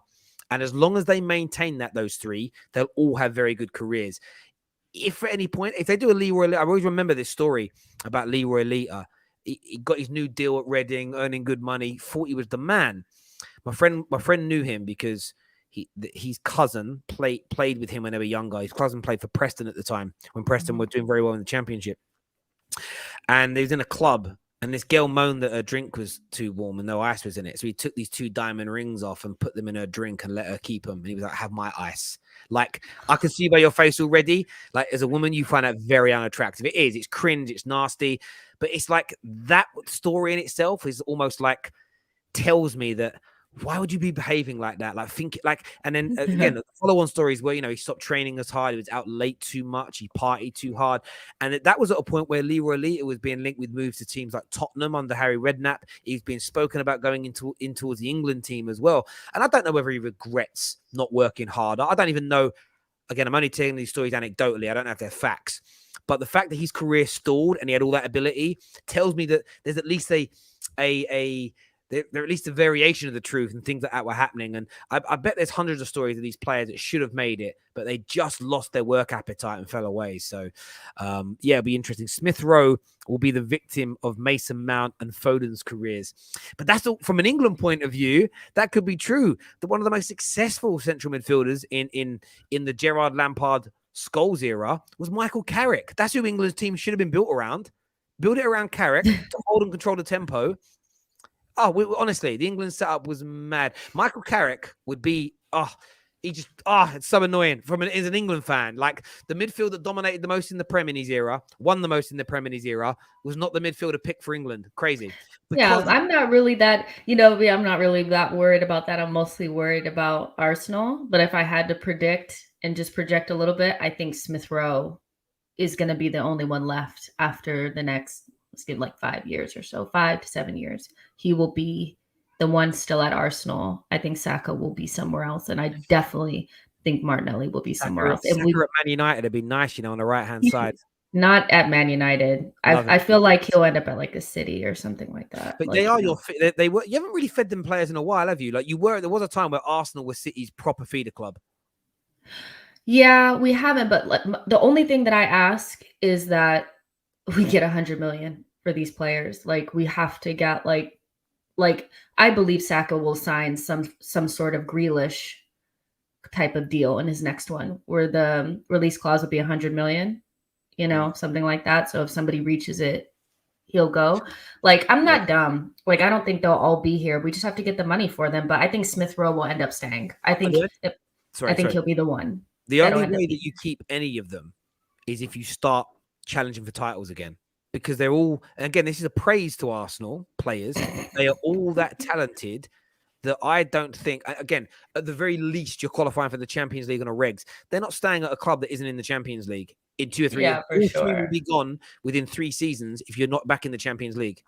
And as long as they maintain those three, they'll all have very good careers. If at any point, if they do a Leroy, I always remember this story about Leroy Lita. He got his new deal at Reading, earning good money, thought he was the man. My friend knew him because his cousin played with him when they were younger. His cousin played for Preston at the time when Preston were doing very well in the Championship. And they was in a club, and this girl moaned that her drink was too warm and no ice was in it. So he took these 2 diamond rings off and put them in her drink and let her keep them. And he was like, have my ice. Like, I can see by your face already, like, as a woman, you find that very unattractive. It is. It's cringe. It's nasty. But it's like that story in itself is almost like tells me that why would you be behaving like that? Like, think like, and then again, the follow-on stories where, he stopped training as hard. He was out late too much. He partied too hard. And that was at a point where Leroy Lita was being linked with moves to teams like Tottenham under Harry Redknapp. He's been spoken about going in towards the England team as well. And I don't know whether he regrets not working harder. I don't even know. Again, I'm only telling these stories anecdotally. I don't know if they're facts. But the fact that his career stalled and he had all that ability tells me that there's at least they're at least a variation of the truth and things like that were happening. And I bet there's hundreds of stories of these players that should have made it, but they just lost their work appetite and fell away. So, it'll be interesting. Smith Rowe will be the victim of Mason Mount and Foden's careers. But that's all, from an England point of view, that could be true. One of the most successful central midfielders in the Gerrard Lampard Scholes era was Michael Carrick. That's who England's team should have been built around. Build it around Carrick to hold and control the tempo. Honestly, the England setup was mad. Michael Carrick would be, it's so annoying as an England fan. Like, the midfield that dominated the most in the Prem in his era, won the most in the Prem in his era, was not the midfielder picked for England. Crazy. Yeah, I'm not really that, I'm not really that worried about that. I'm mostly worried about Arsenal. But if I had to predict and just project a little bit, I think Smith Rowe is going to be the only one left after the next, let's give like 5 years or so, 5 to 7 years. He will be the one still at Arsenal. I think Saka will be somewhere else. And I definitely think Martinelli will be somewhere else. Saka at Man United, it'd be nice, on the right-hand side. Not at Man United. I feel like he'll end up at like a City or something like that. But they are they were. You haven't really fed them players in a while, have you? Like, there was a time where Arsenal was City's proper feeder club. Yeah, we haven't. But the only thing that I ask is that we get 100 million for these players. Like, we have to get like I believe Saka will sign some sort of Grealish type of deal in his next one, where the release clause will be 100 million. you know, something like that. So if somebody reaches it, he'll go. Like, I'm not dumb. Like, I don't think they'll all be here. We just have to get the money for them. But I think Smith Rowe will end up staying. I think he'll be the one. The only way that you keep any of them is if you start challenging for titles again. Because they're all, and again, this is a praise to Arsenal players. They are all that talented that I don't think, again, at the very least, you're qualifying for the Champions League on a regs. They're not staying at a club that isn't in the Champions League in 2 or 3 years. For sure. Three will be gone within 3 seasons if you're not back in the Champions League.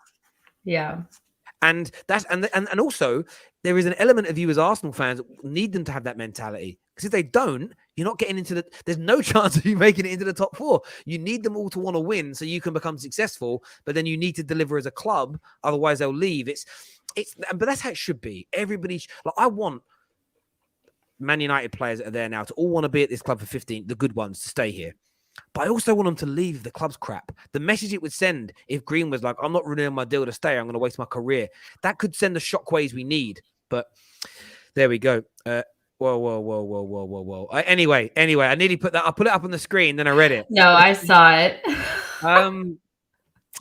Yeah. And that's and also there is an element of you as Arsenal fans need them to have that mentality. Because if they don't, you're not getting into there's no chance of you making it into the top 4. You need them all to want to win so you can become successful, but then you need to deliver as a club, otherwise they'll leave. But that's how it should be. Everybody, like, I want Man United players that are there now to all want to be at this club for 15, the good ones, to stay here. But I also want them to leave if the club's crap. The message it would send if Green was like, I'm not renewing my deal to stay, I'm going to waste my career. That could send the shockwaves we need. But there we go. Whoa. Anyway, I nearly put that. I put it up on the screen, then I read it. No, I saw it.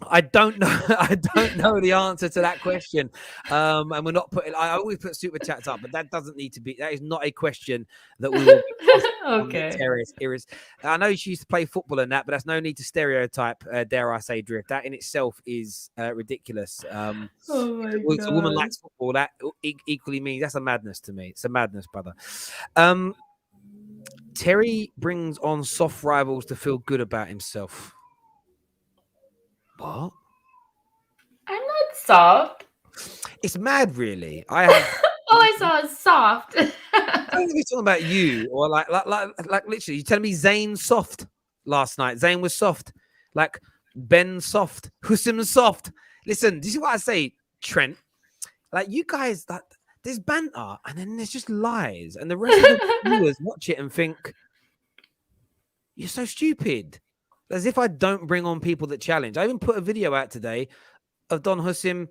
I don't know. I don't know the answer to that question. And we're not putting. I always put super chats up, but that doesn't need to be. That is not a question that we will be okay. On the terrace. I know she used to play football and that, but that's no need to stereotype. Dare I say, Drift? That in itself is ridiculous. Oh my God. If a woman likes football, that equally means that's a madness to me. It's a madness, brother. Terry brings on soft rivals to feel good about himself. What? I'm not soft. It's mad, really. I saw is soft. I don't think we're talking about you or like literally. You telling me Zane's soft last night? Zane was soft, like Ben soft, Hussein soft. Listen, this is what I say, Trent. Like, you guys, like, there's banter and then there's just lies, and the rest of the viewers watch it and think you're so stupid. As if I don't bring on people that challenge. I even put a video out today of Don Hussein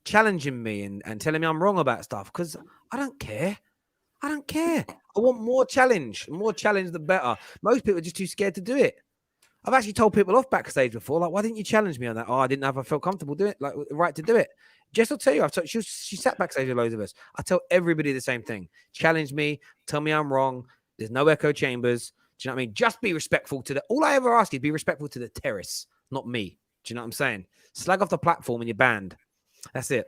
challenging me and telling me I'm wrong about stuff, because I don't care. I want more challenge. More challenge, the better. Most people are just too scared to do it. I've actually told people off backstage before, like, why didn't you challenge me on that? Oh, I didn't feel comfortable doing it, like, right to do it. Jess will tell you, she sat backstage with loads of us. I tell everybody the same thing. Challenge me, tell me I'm wrong. There's no echo chambers. Do you know what I mean? Just be respectful to all I ever ask is be respectful to the terrace, not me. Do you know what I'm saying? Slag off the platform and you're banned. That's it.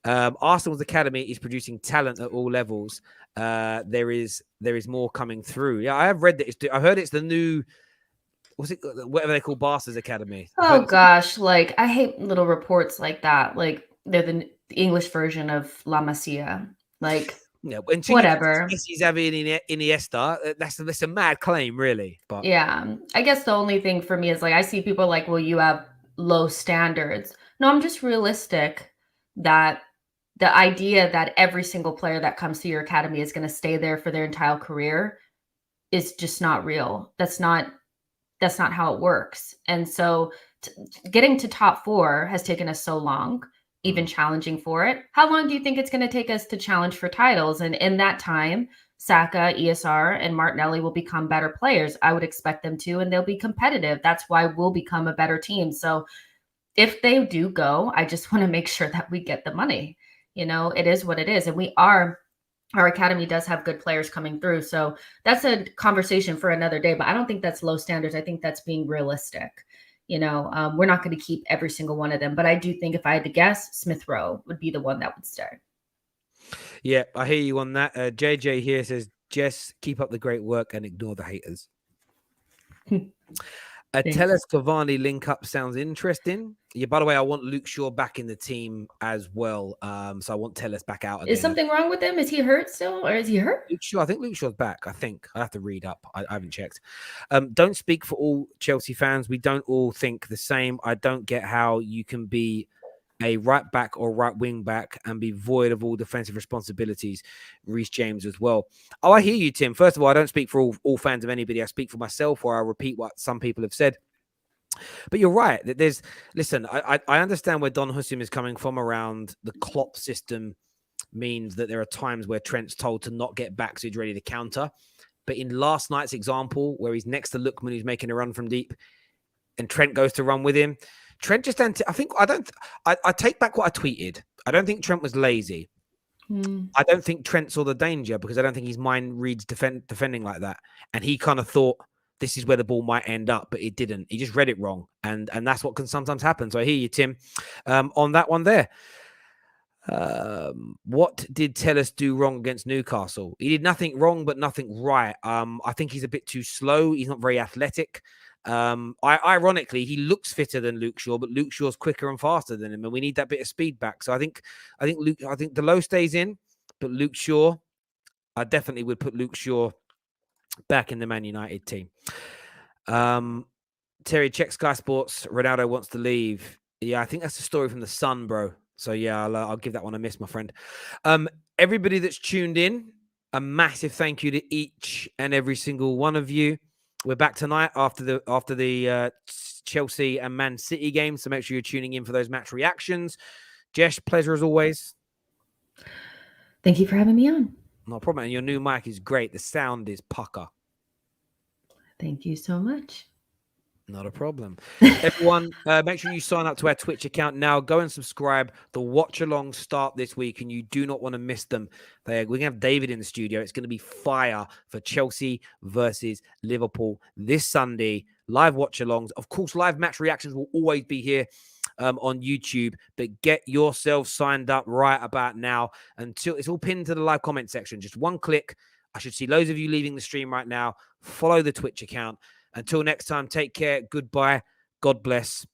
Arsenal's academy is producing talent at all levels. There is more coming through. Yeah, I have read that. I heard it's the new, whatever they call Barca's academy. Oh gosh, like, I hate little reports like that. Like, they're the English version of La Masia. Like, yeah, whatever. He's having Iniesta. That's a mad claim, really. But yeah, I guess the only thing for me is, like, I see people like, well, you have low standards. No, I'm just realistic that the idea that every single player that comes to your academy is going to stay there for their entire career is just not real. That's not how it works. And so getting to top 4 has taken us so long, even challenging for it. How long do you think it's going to take us to challenge for titles? And in that time, Saka, ESR, and Martinelli will become better players. I would expect them to, and they'll be competitive. That's why we'll become a better team. So if they do go, I just want to make sure that we get the money. You know, it is what it is. And our academy does have good players coming through. So that's a conversation for another day, but I don't think that's low standards. I think that's being realistic. You know, we're not going to keep every single one of them, but I do think if I had to guess, Smith Rowe would be the one that would stay. Yeah, I hear you on that. JJ here says, Jess, keep up the great work and ignore the haters. Tell us Cavani link up sounds interesting. Yeah, by the way, I want Luke Shaw back in the team as well. So I want Tellus back out again. Is something wrong with him? Is he hurt still, or is he hurt? Luke Shaw, I think Luke Shaw's back. I have to read up. I haven't checked. Don't speak for all Chelsea fans. We don't all think the same. I don't get how you can be a right back or right wing back and be void of all defensive responsibilities. Reece James as well. Oh, I hear you, Tim. First of all, I don't speak for all fans of anybody. I speak for myself, or I repeat what some people have said. But you're right. Listen, I understand where Don Hussein is coming from around the Klopp system means that there are times where Trent's told to not get back so he's ready to counter. But in last night's example, where he's next to Lookman, who's making a run from deep, and Trent goes to run with him. Trent just I take back what I tweeted. I don't think Trent was lazy. I don't think Trent saw the danger because I don't think his mind reads defending like that. And he kind of thought this is where the ball might end up, but it didn't. He just read it wrong. And that's what can sometimes happen. So I hear you, Tim, on that one there. What did Tellus do wrong against Newcastle? He did nothing wrong, but nothing right. I think he's a bit too slow. He's not very athletic. Ironically, he looks fitter than Luke Shaw, but Luke Shaw's quicker and faster than him, and we need that bit of speed back. So I think Delot stays in, but Luke Shaw, I definitely would put Luke Shaw back in the Man United team. Terry, check Sky Sports. Ronaldo wants to leave. Yeah, I think that's the story from the Sun, bro. So yeah, I'll give that one a miss, my friend. Everybody that's tuned in, a massive thank you to each and every single one of you. We're back tonight after the Chelsea and Man City game, so make sure you're tuning in for those match reactions. Jesh, pleasure as always. Thank you for having me on. No problem. And your new mic is great. The sound is pucker. Thank you so much. Not a problem. Everyone, make sure you sign up to our Twitch account now. Go and subscribe. The watch-alongs start this week, and you do not want to miss them. We're going to have David in the studio. It's going to be fire for Chelsea versus Liverpool this Sunday. Live watch-alongs. Of course, live match reactions will always be here on YouTube, but get yourself signed up right about now. Until it's all pinned to the live comment section. Just one click. I should see loads of you leaving the stream right now. Follow the Twitch account. Until next time, take care. Goodbye. God bless.